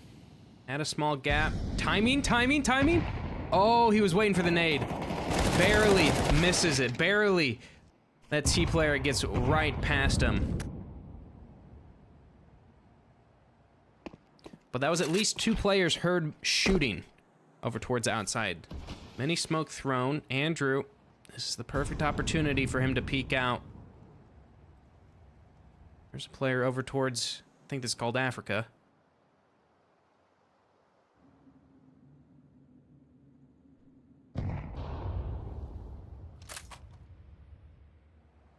Add a small gap. Timing, timing, timing. Oh, he was waiting for the nade. Barely misses it. Barely. That T player gets right past him. But that was at least 2 players heard shooting over towards outside. Many smoke thrown. Andrew. This is the perfect opportunity for him to peek out. There's a player over towards, I think this is called Africa.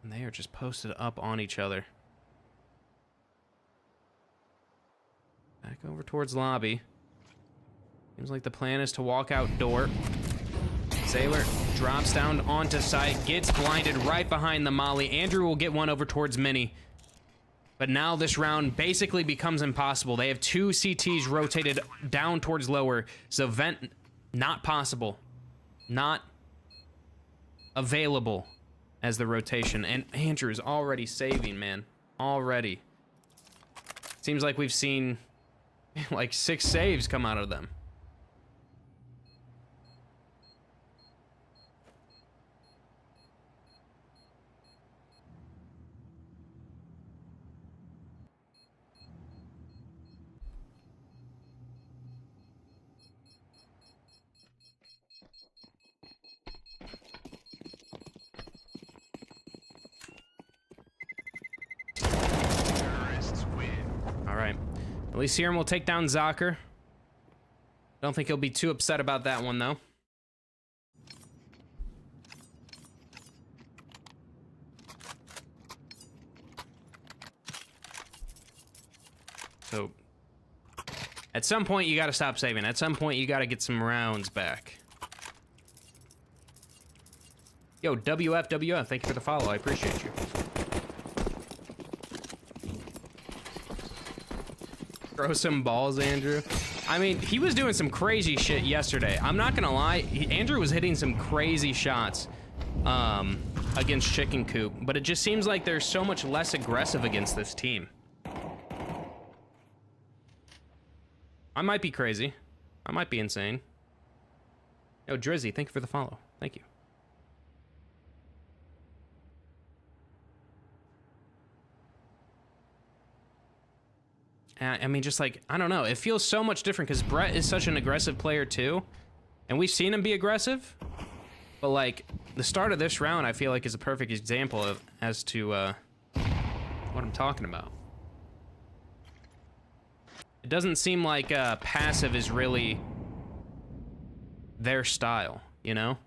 And they are just posted up on each other. Back over towards lobby. Seems like the plan is to walk out door. Sailor drops down onto site, gets blinded right behind the molly. Andrew will get one over towards Mini. But now this round basically becomes impossible. They have 2 CTs rotated down towards lower. So vent, not possible. Not available as the rotation. And Andrew's already saving, man. Already. Seems like we've seen like 6 saves come out of them. At least Serum will take down Zocker. Don't think he'll be too upset about that one, though. So, at some point, you gotta stop saving. At some point, you gotta get some rounds back. Yo, WF, thank you for the follow. I appreciate you. Throw some balls, Andrew. I mean, he was doing some crazy shit yesterday. I'm not gonna lie, Andrew was hitting some crazy shots against Chicken Coop, but it just seems like they're so much less aggressive against this team. I might be crazy. I might be insane. Yo, Drizzy, thank you for the follow. Thank you. I mean, just like, I don't know. It feels so much different because Brett is such an aggressive player too. And we've seen him be aggressive. But like, the start of this round, I feel like is a perfect example of as to what I'm talking about. It doesn't seem like passive is really their style, you know?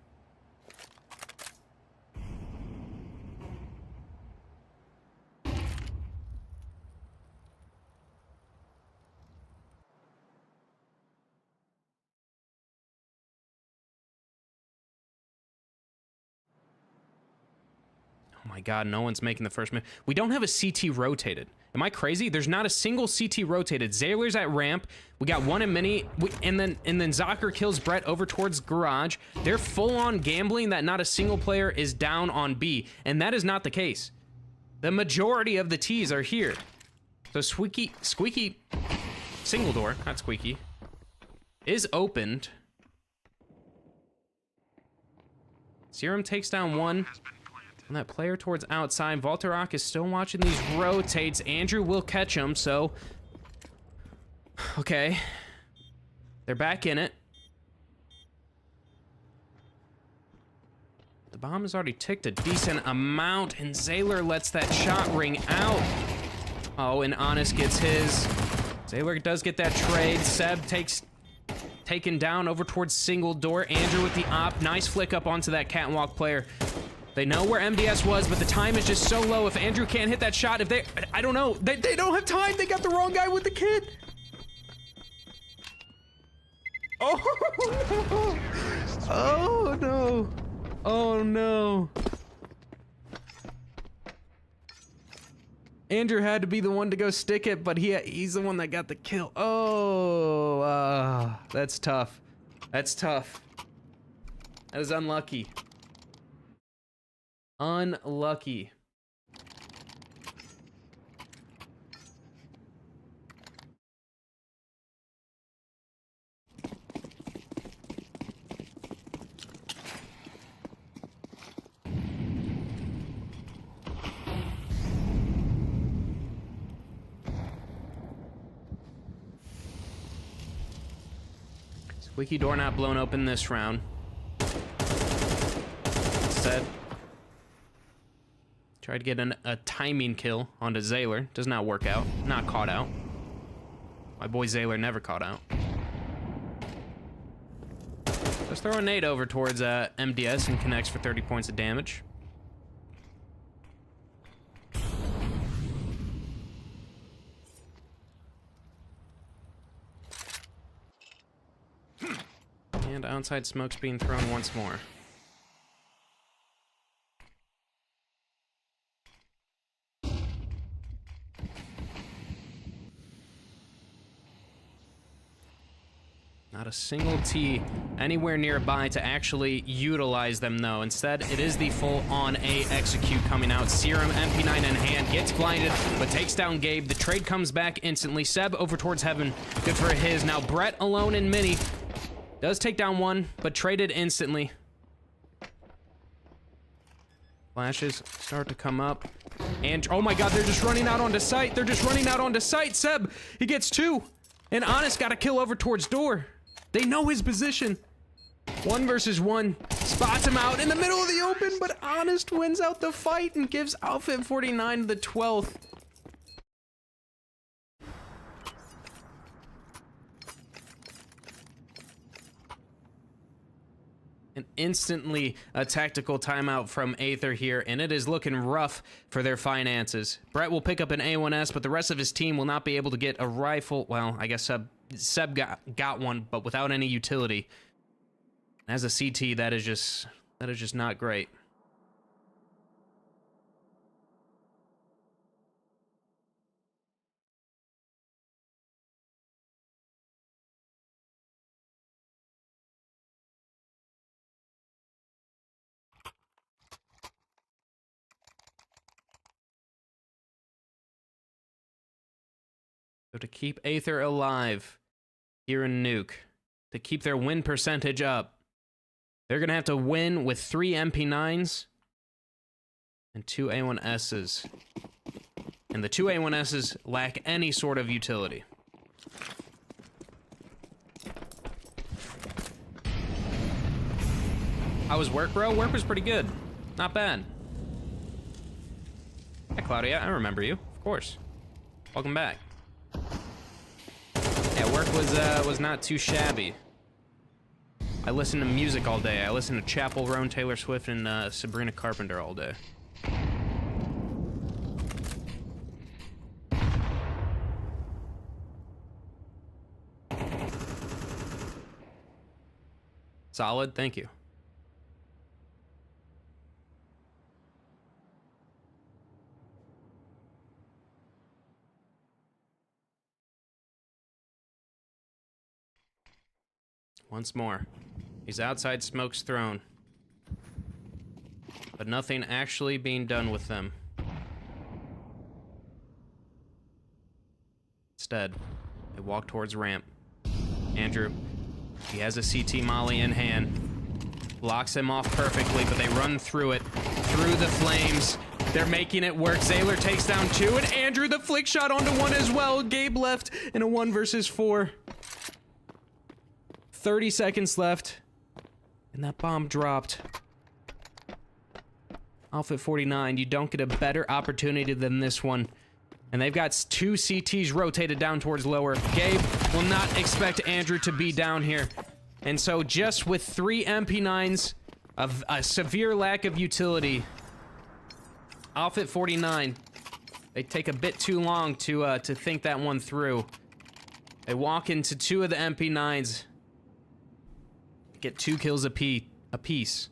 Oh my god, no one's making the first move. We don't have a CT rotated. Am I crazy? There's not a single CT rotated. Zayler's at ramp. We got one in mini, and then Zocker kills Brett over towards garage. They're full on gambling that not a single player is down on B, and that is not the case. The majority of the T's are here. So Squeaky, single door, not Squeaky, is opened. Serum takes down one. And that player towards outside. Voltarok is still watching these rotates. Andrew will catch him, so... Okay. They're back in it. The bomb has already ticked a decent amount, and Zayler lets that shot ring out. Oh, and Honest gets his. Zayler does get that trade. Seb taken down over towards single door. Andrew with the op. Nice flick up onto that catwalk player. They know where MDS was, but the time is just so low. If Andrew can't hit that shot, if they... I don't know. They don't have time. They got the wrong guy with the kid. Oh, no. Oh, no. Oh, no. Andrew had to be the one to go stick it, but he's the one that got the kill. Oh, that's tough. That's tough. That was unlucky. Unlucky. Squeaky door not blown open this round. Instead, tried to get a timing kill onto Zayler. Does not work out. Not caught out. My boy Zayler never caught out. Let's throw a nade over towards MDS and connects for 30 points of damage. And outside smoke's being thrown once more. Not a single T anywhere nearby to actually utilize them, though. Instead, it is the full-on A execute coming out. Serum, MP9 in hand, gets blinded, but takes down Gabe. The trade comes back instantly. Seb over towards Heaven. Good for his. Now Brett alone in mini. Does take down one, but traded instantly. Flashes start to come up. And, oh my god, they're just running out onto site. They're just running out onto site. Seb, he gets two. And Honest got a kill over towards door. They know his position. 1 versus 1. Spots him out in the middle of the open, but Honest wins out the fight and gives Outfit49 the 12th. And instantly a tactical timeout from Aether here, and it is looking rough for their finances. Brett will pick up an A1S, but the rest of his team will not be able to get a rifle. Well, I guess Seb got one, but without any utility. As a CT, that is just not great. So to keep Aether alive, here in Nuke to keep their win percentage up. They're going to have to win with 3 MP9s and 2 A1Ss. And the 2 A1Ss lack any sort of utility. How was work, bro? Work was pretty good. Not bad. Hi, Claudia. I remember you. Of course. Welcome back. Yeah, work was not too shabby. I listened to music all day. I listened to Chapel Roan, Taylor Swift, and Sabrina Carpenter all day. Solid, thank you. Once more. He's outside Smoke's throne. But nothing actually being done with them. Instead, they walk towards ramp. Andrew, he has a CT molly in hand. Locks him off perfectly, but they run through it. Through the flames. They're making it work. Zaylor takes down 2, and Andrew the flick shot onto 1 as well. Gabe left in a 1 versus 4. 30 seconds left, and that bomb dropped. Outfit49, you don't get a better opportunity than this one. And they've got 2 CTs rotated down towards lower. Gabe will not expect Andrew to be down here. And so just with 3 MP9s, of a severe lack of utility, Outfit49, they take a bit too long to think that one through. They walk into 2 of the MP9s. Get 2 kills apiece.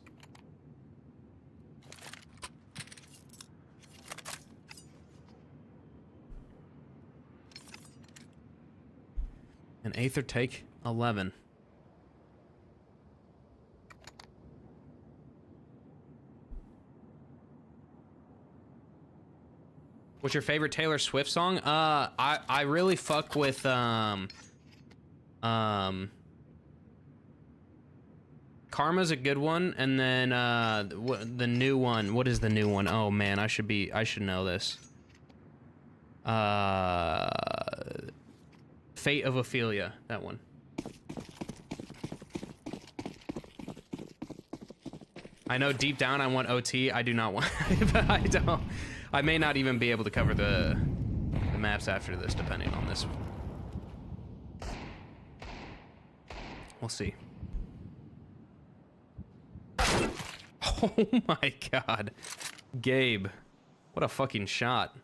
And Aether take 11. What's your favorite Taylor Swift song? I really fuck with Karma's a good one, and then the new one. What is the new one? Oh man, I should know this. Fate of Ophelia, that one. I know deep down I want OT. I do not want, but I don't. I may not even be able to cover the maps after this, depending on this. We'll see. Oh my god. Gabe. What a fucking shot.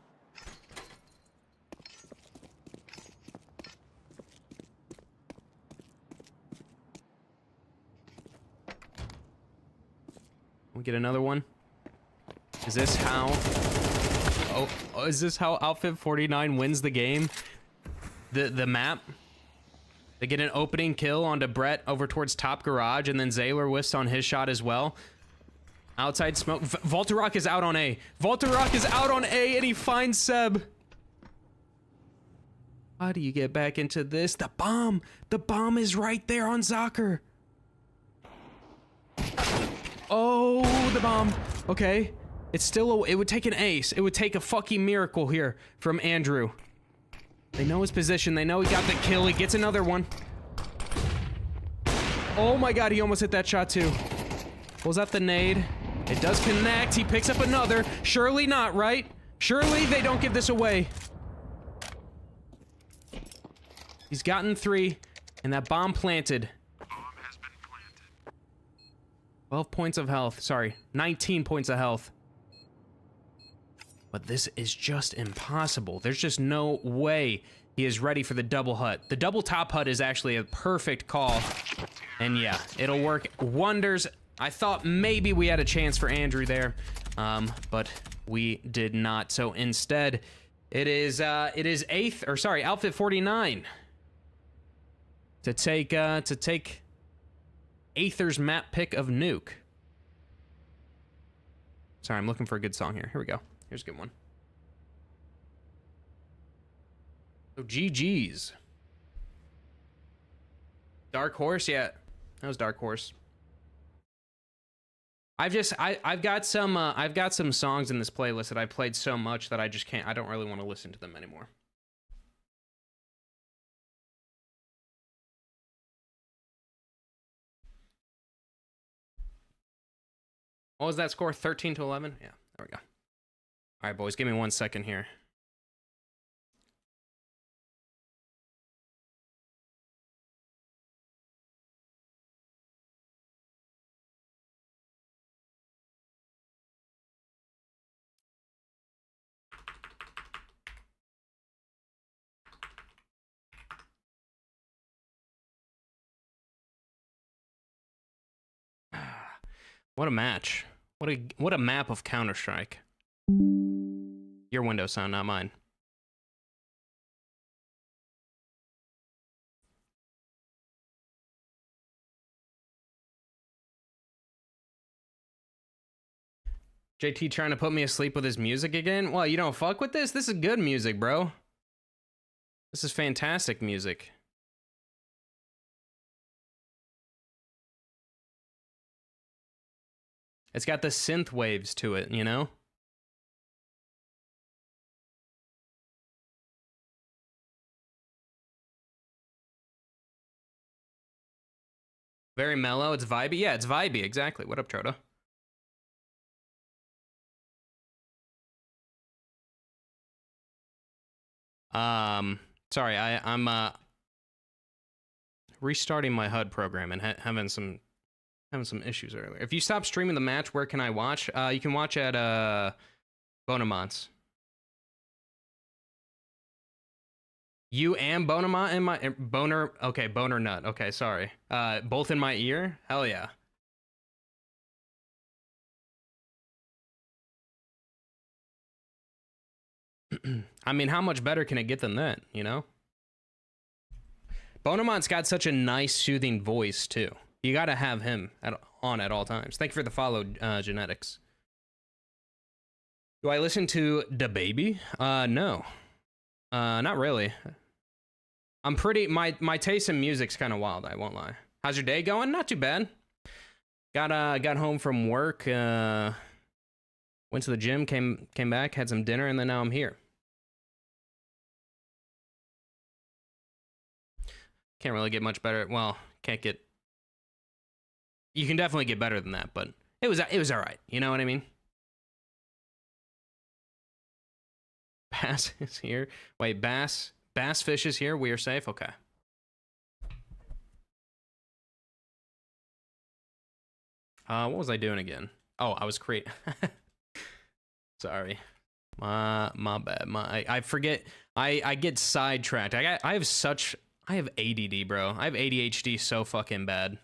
We get another one. Is this how... Oh, is this how Outfit49 wins the game? The map? They get an opening kill onto Brett over towards top garage, and then Zaylor whiffs on his shot as well. Outside smoke. Voltarok is out on A. Voltarok is out on A, and he finds Seb. How do you get back into this? The bomb! The bomb is right there on Zocker. Oh, the bomb. Okay. It's still it would take an ace. It would take a fucking miracle here from Andrew. They know his position. They know he got the kill. He gets another one. Oh my god, he almost hit that shot too. Pulls out the nade. It does connect. He picks up another. Surely not, right? Surely they don't give this away. He's gotten 3, and that bomb planted. 12 points of health. Sorry, 19 points of health. But this is just impossible. There's just no way he is ready for the double hut. The double top hut is actually a perfect call. And yeah, it'll work wonders. I thought maybe we had a chance for Andrew there, but we did not. So instead, it is Outfit49 to take Aether's map pick of Nuke. Sorry, I'm looking for a good song here. Here we go. Here's a good one. So GG's. Dark Horse, yeah. That was Dark Horse. I've got some songs in this playlist that I played so much that I just can't, I don't really want to listen to them anymore. What was that score? 13 to 11? Yeah, there we go. All right, boys, give me 1 second here. What a match. What a map of Counter-Strike. Your Windows sound, not mine. JT trying to put me asleep with his music again? Well, you don't fuck with this? This is good music, bro. This is fantastic music. It's got the synth waves to it, you know? Very mellow. It's vibey. Yeah, it's vibey. Exactly. What up, Troda? Sorry, I'm restarting my HUD program and having some issues earlier. If you stop streaming the match, where can I watch? You can watch at Bonamont's. You and Bonamont in my Boner. Okay, Boner Nut. Okay, sorry. Both in my ear. Hell yeah. I mean, how much better can it get than that? You know. Bonamont's got such a nice, soothing voice too. You gotta have him on at all times. Thank you for the follow, Genetics. Do I listen to Da Baby? No. Not really. I'm pretty, my taste in music's kind of wild, I won't lie. How's your day going? Not too bad. Got home from work, went to the gym, came back, had some dinner, and then now I'm here. Can't really get much better. Well, can't get, you can definitely get better than that, but it was all right. You know what I mean? Bass is here. Wait, Bass Fish is here. We are safe. Okay. What was I doing again? Oh, I was creating. Sorry. My bad. I forget. I get sidetracked. I have ADD, bro. I have ADHD so fucking bad.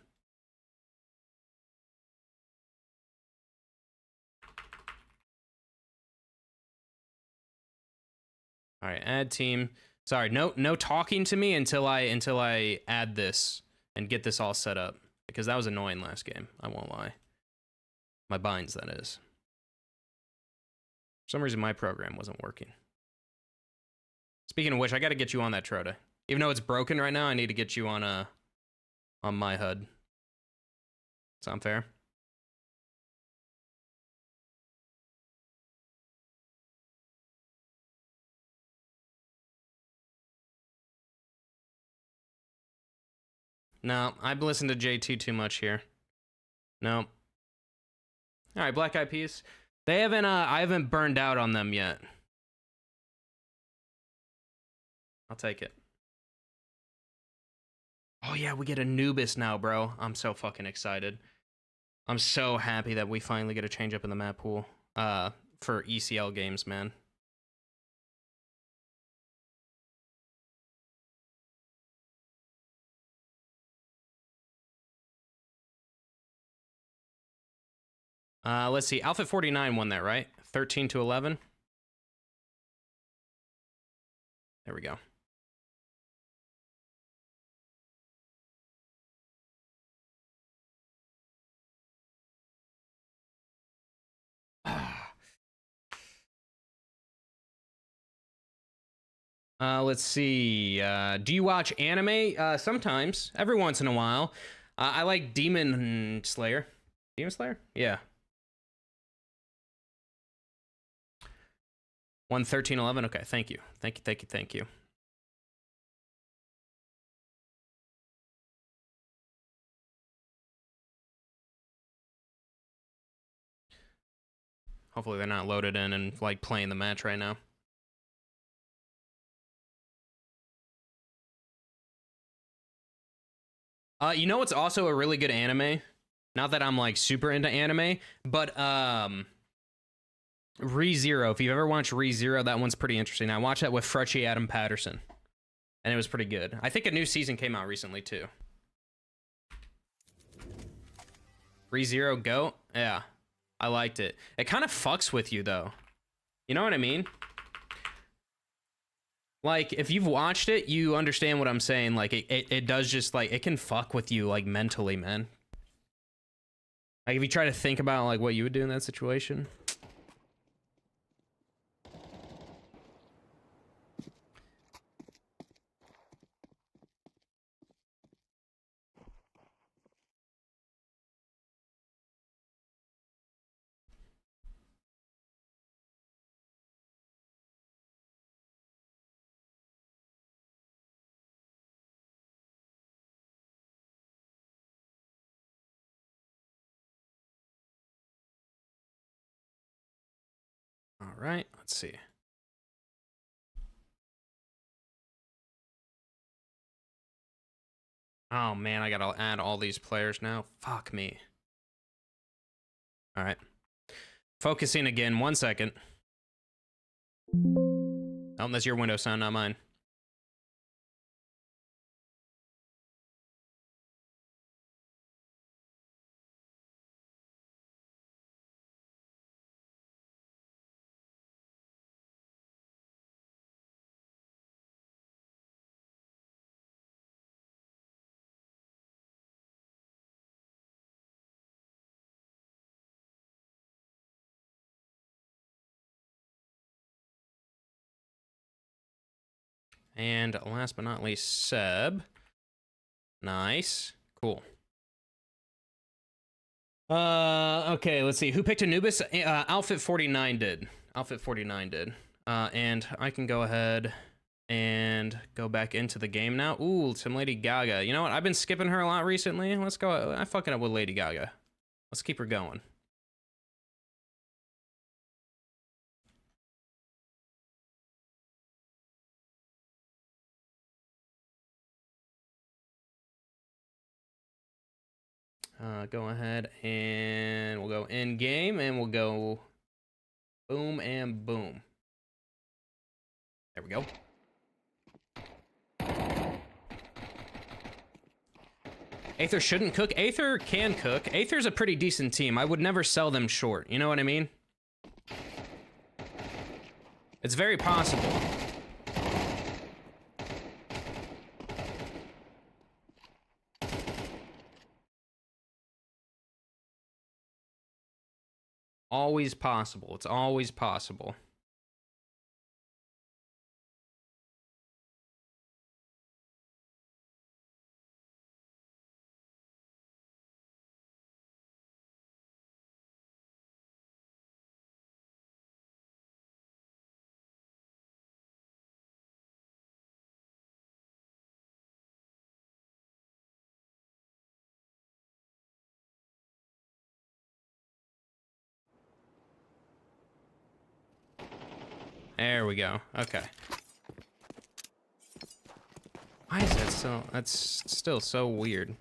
All right, add team. Sorry, no talking to me until I add this and get this all set up, because that was annoying last game. I won't lie. My binds, that is. For some reason, my program wasn't working. Speaking of which, I got to get you on that Troda. Even though it's broken right now, I need to get you on my HUD. Sound fair? No, I've listened to JT too much here. No. All right, Black Eyed Peas. They haven't. I haven't burned out on them yet. I'll take it. Oh yeah, we get Anubis now, bro. I'm so fucking excited. I'm so happy that we finally get a change up in the map pool. For ECL games, man. Let's see. Outfit49 won that, right? 13 to 11. There we go. Let's see. Do you watch anime? Sometimes, every once in a while. I like Demon Slayer. Demon Slayer? Yeah. 11311. Okay, thank you. Thank you. Hopefully they're not loaded in and like playing the match right now. You know what's also a really good anime? Not that I'm like super into anime, but ReZero. If you've ever watched ReZero, that one's pretty interesting. I watched that with Fretchy Adam Patterson, and it was pretty good. I think a new season came out recently too. ReZero Go? Yeah, I liked it. It kind of fucks with you though. You know what I mean? Like, if you've watched it, you understand what I'm saying. Like, it does just, like, it can fuck with you, like, mentally, man. Like, if you try to think about, like, what you would do in that situation. All right, let's see. Oh, man, I gotta add all these players now. Fuck me. All right. Focusing again, 1 second. Oh, that's your window sound, not mine. And last but not least, Seb. Nice. Cool. Okay, let's see. Who picked Anubis? Outfit49 did. Outfit49 did. And I can go ahead and go back into the game now. Ooh, some Lady Gaga. You know what? I've been skipping her a lot recently. Let's go. I'm fucking up with Lady Gaga. Let's keep her going. Go ahead and we'll go in game and we'll go boom and boom. There we go. Aether shouldn't cook. Aether can cook. Aether's a pretty decent team. I would never sell them short. You know what I mean? It's very possible. Always possible. It's always possible. There we go. Okay. Why is that so... That's still so weird.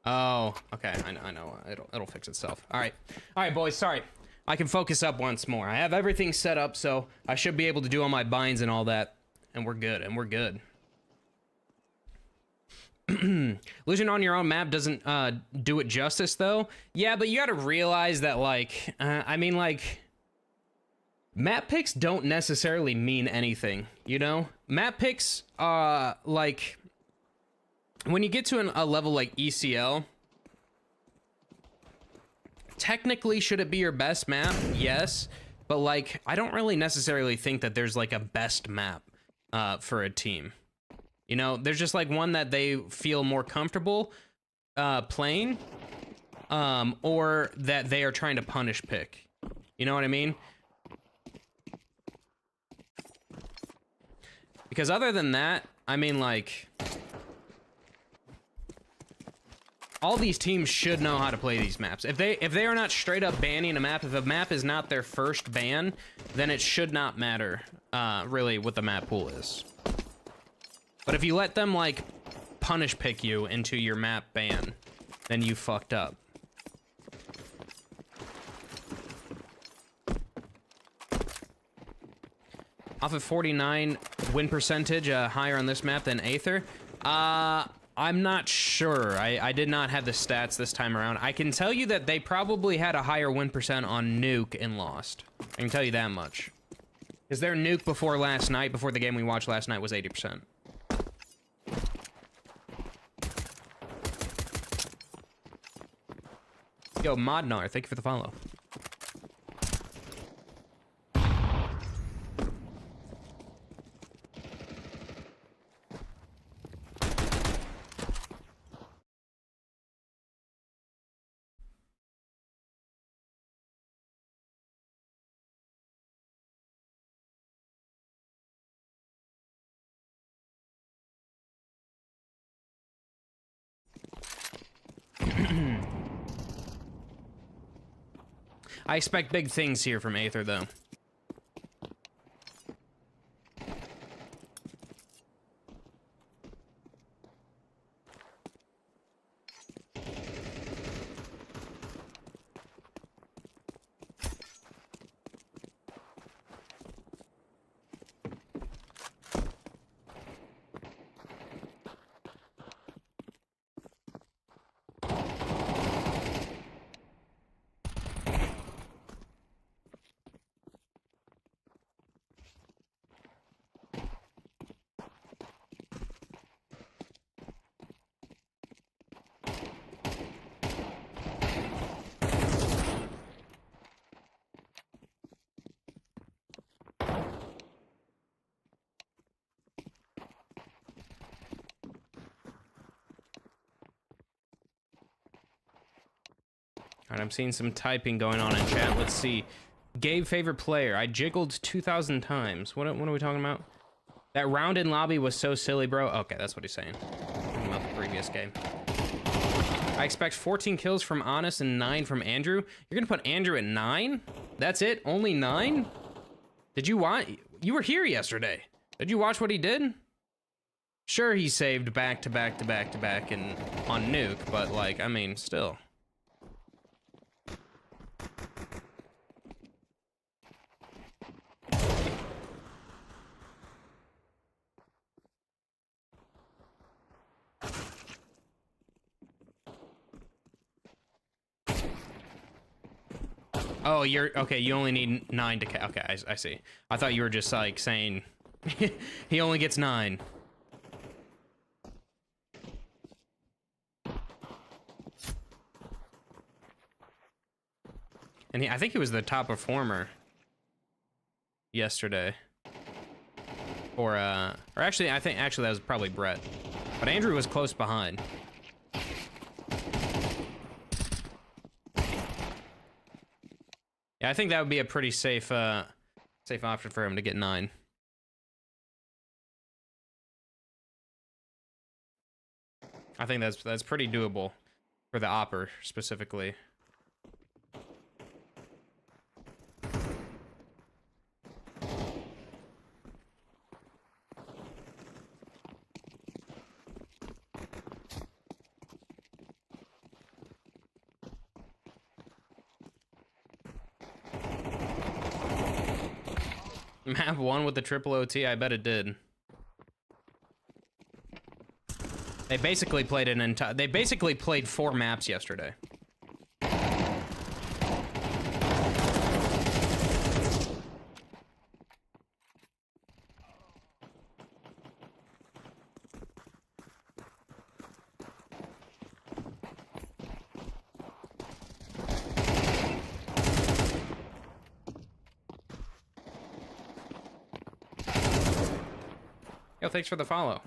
Oh, okay. I know. It'll fix itself. All right. All right, boys. Sorry. I can focus up once more. I have everything set up, so I should be able to do all my binds and all that. And we're good. And we're good. Losing on your own map doesn't do it justice, though. Yeah, but you gotta realize that, like... I mean, like... Map picks don't necessarily mean anything, you know? Map picks, like... When you get to a level like ECL... Technically, should it be your best map? Yes. but like I don't really necessarily think that there's like a best map for a team. You know, there's just like one that they feel more comfortable playing, or that they are trying to punish pick. You know what I mean? Because other than that, I mean, like, all these teams should know how to play these maps. If they are not straight up banning a map, if a map is not their first ban, then it should not matter, really, what the map pool is. But if you let them, like, punish pick you into your map ban, then you fucked up. Outfit49 win percentage higher on this map than Aether. I'm not sure. I did not have the stats this time around. I can tell you that they probably had a higher win percent on Nuke and lost. I can tell you that much. Because their Nuke before last night, before the game we watched last night, was 80%. Yo, Modnar, thank you for the follow. I expect big things here from Aether, though. All right, I'm seeing some typing going on in chat. Let's see. Gabe, favorite player. I jiggled 2,000 times. What are we talking about? That round in lobby was so silly, bro. Okay, that's what he's saying. Talking about the previous game. I expect 14 kills from Honest and 9 from Andrew. You're gonna put Andrew at 9? That's it? Only 9? Did you watch? You were here yesterday. Did you watch what he did? Sure, he saved back to back to back to back and on Nuke, but like, I mean, still. Oh, you're okay. You only need 9 to. Okay, I see. I thought you were just like saying he only gets 9. And I think he was the top performer yesterday. Or actually, I think that was probably Brett. But Andrew was close behind. Yeah, I think that would be a pretty safe option for him to get 9. I think that's pretty doable for the Opper specifically. Map 1 with the triple OT, I bet it did. They basically played they basically played 4 maps yesterday. Thanks for the follow.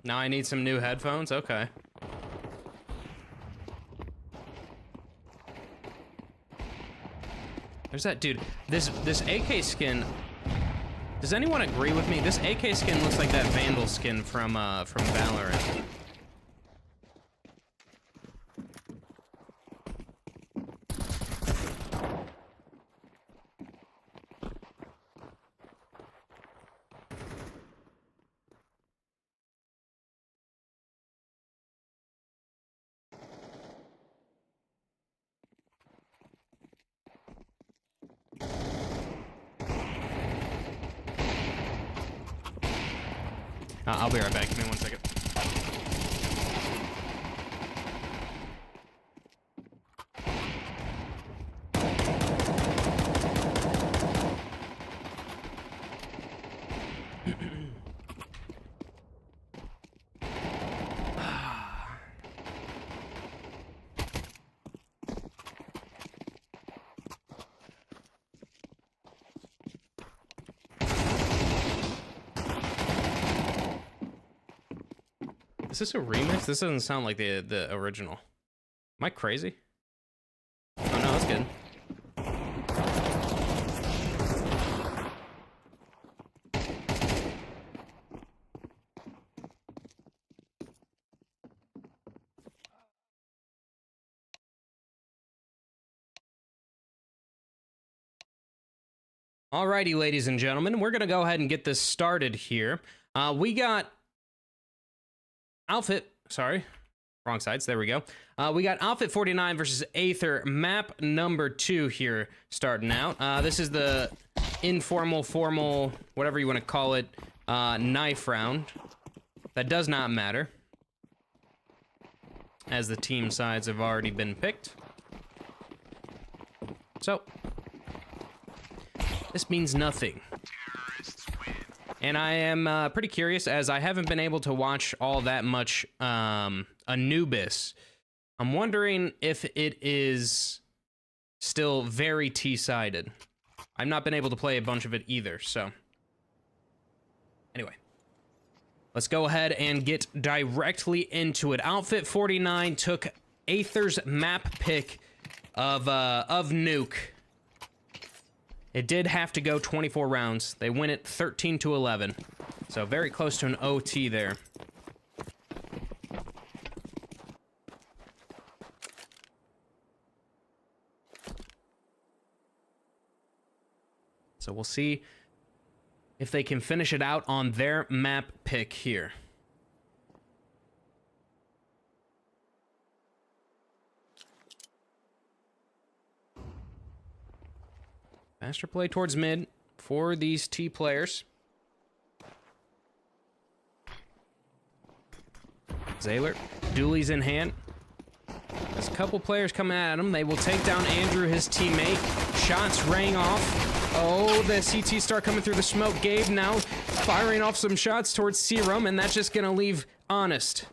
Now I need some new headphones? Okay. There's that dude. This AK skin. Does anyone agree with me? This AK skin looks like that Vandal skin from Valorant. I'll be right back. Give me 1 second. Is this a remix? This doesn't sound like the original. Am I crazy? Oh no, that's good. Alrighty, ladies and gentlemen, we're gonna go ahead and get this started here. We got wrong sides, there we go. We got Outfit49 versus Aether, map number 2 here, starting out. This is the informal, formal, whatever you want to call it, knife round. That does not matter, as the team sides have already been picked. So, this means nothing. And I am pretty curious, as I haven't been able to watch all that much Anubis. I'm wondering if it is still very T-sided. I've not been able to play a bunch of it either, so. Anyway. Let's go ahead and get directly into it. Outfit49 took Aether's map pick of Nuke. It did have to go 24 rounds. They win it 13-11. So very close to an OT there. So we'll see if they can finish it out on their map pick here. Faster play towards mid for these T players. Zaylor, dualies in hand. There's a couple players coming at him. They will take down Andrew, his teammate. Shots rang off. Oh, the CT start coming through the smoke. Gabe now firing off some shots towards Serum, and that's just gonna leave Honest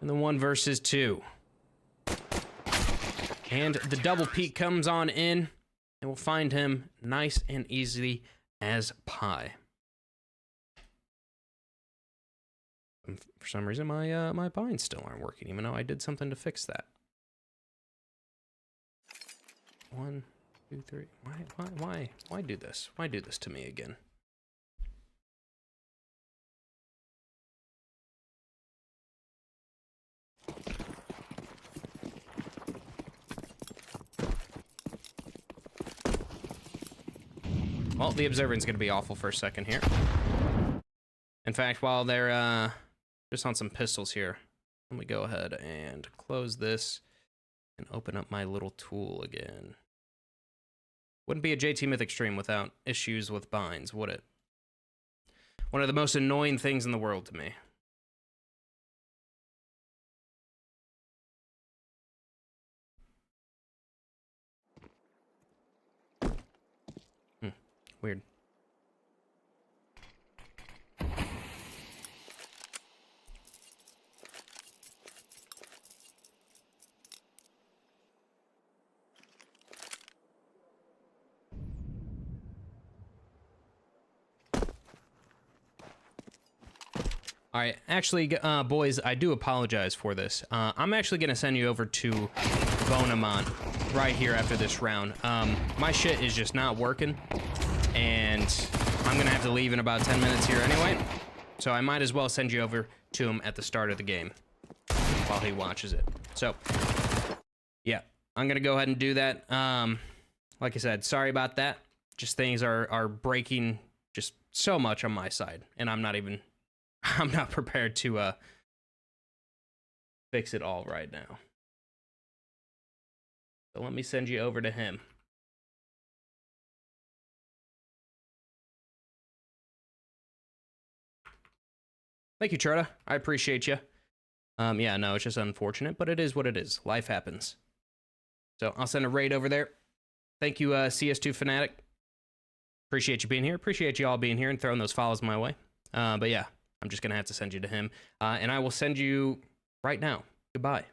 in the 1 versus 2. And the double peek comes on in. And we'll find him nice and easily as pie. And for some reason, my binds still aren't working, even though I did something to fix that. 1, 2, 3. Why do this? Why do this to me again? Well, the observant's gonna be awful for a second here. In fact, while they're just on some pistols here, let me go ahead and close this and open up my little tool again. Wouldn't be a JT Mythic stream without issues with binds, would it? One of the most annoying things in the world to me. Weird. All right, actually, boys, I do apologize for this. I'm actually gonna send you over to Bonamont right here after this round. My shit is just not working, and I'm gonna have to leave in about 10 minutes here anyway. So I might as well send you over to him at the start of the game while he watches it. So, yeah, I'm gonna go ahead and do that. Like I said, sorry about that. Just things are breaking just so much on my side, and I'm not prepared to fix it all right now. So let me send you over to him. Thank you, Charta. I appreciate you. Yeah, no, it's just unfortunate, but it is what it is. Life happens. So I'll send a raid over there. Thank you, CS2 Fanatic. Appreciate you being here. Appreciate you all being here and throwing those follows my way. But yeah, I'm just going to have to send you to him. And I will send you right now. Goodbye.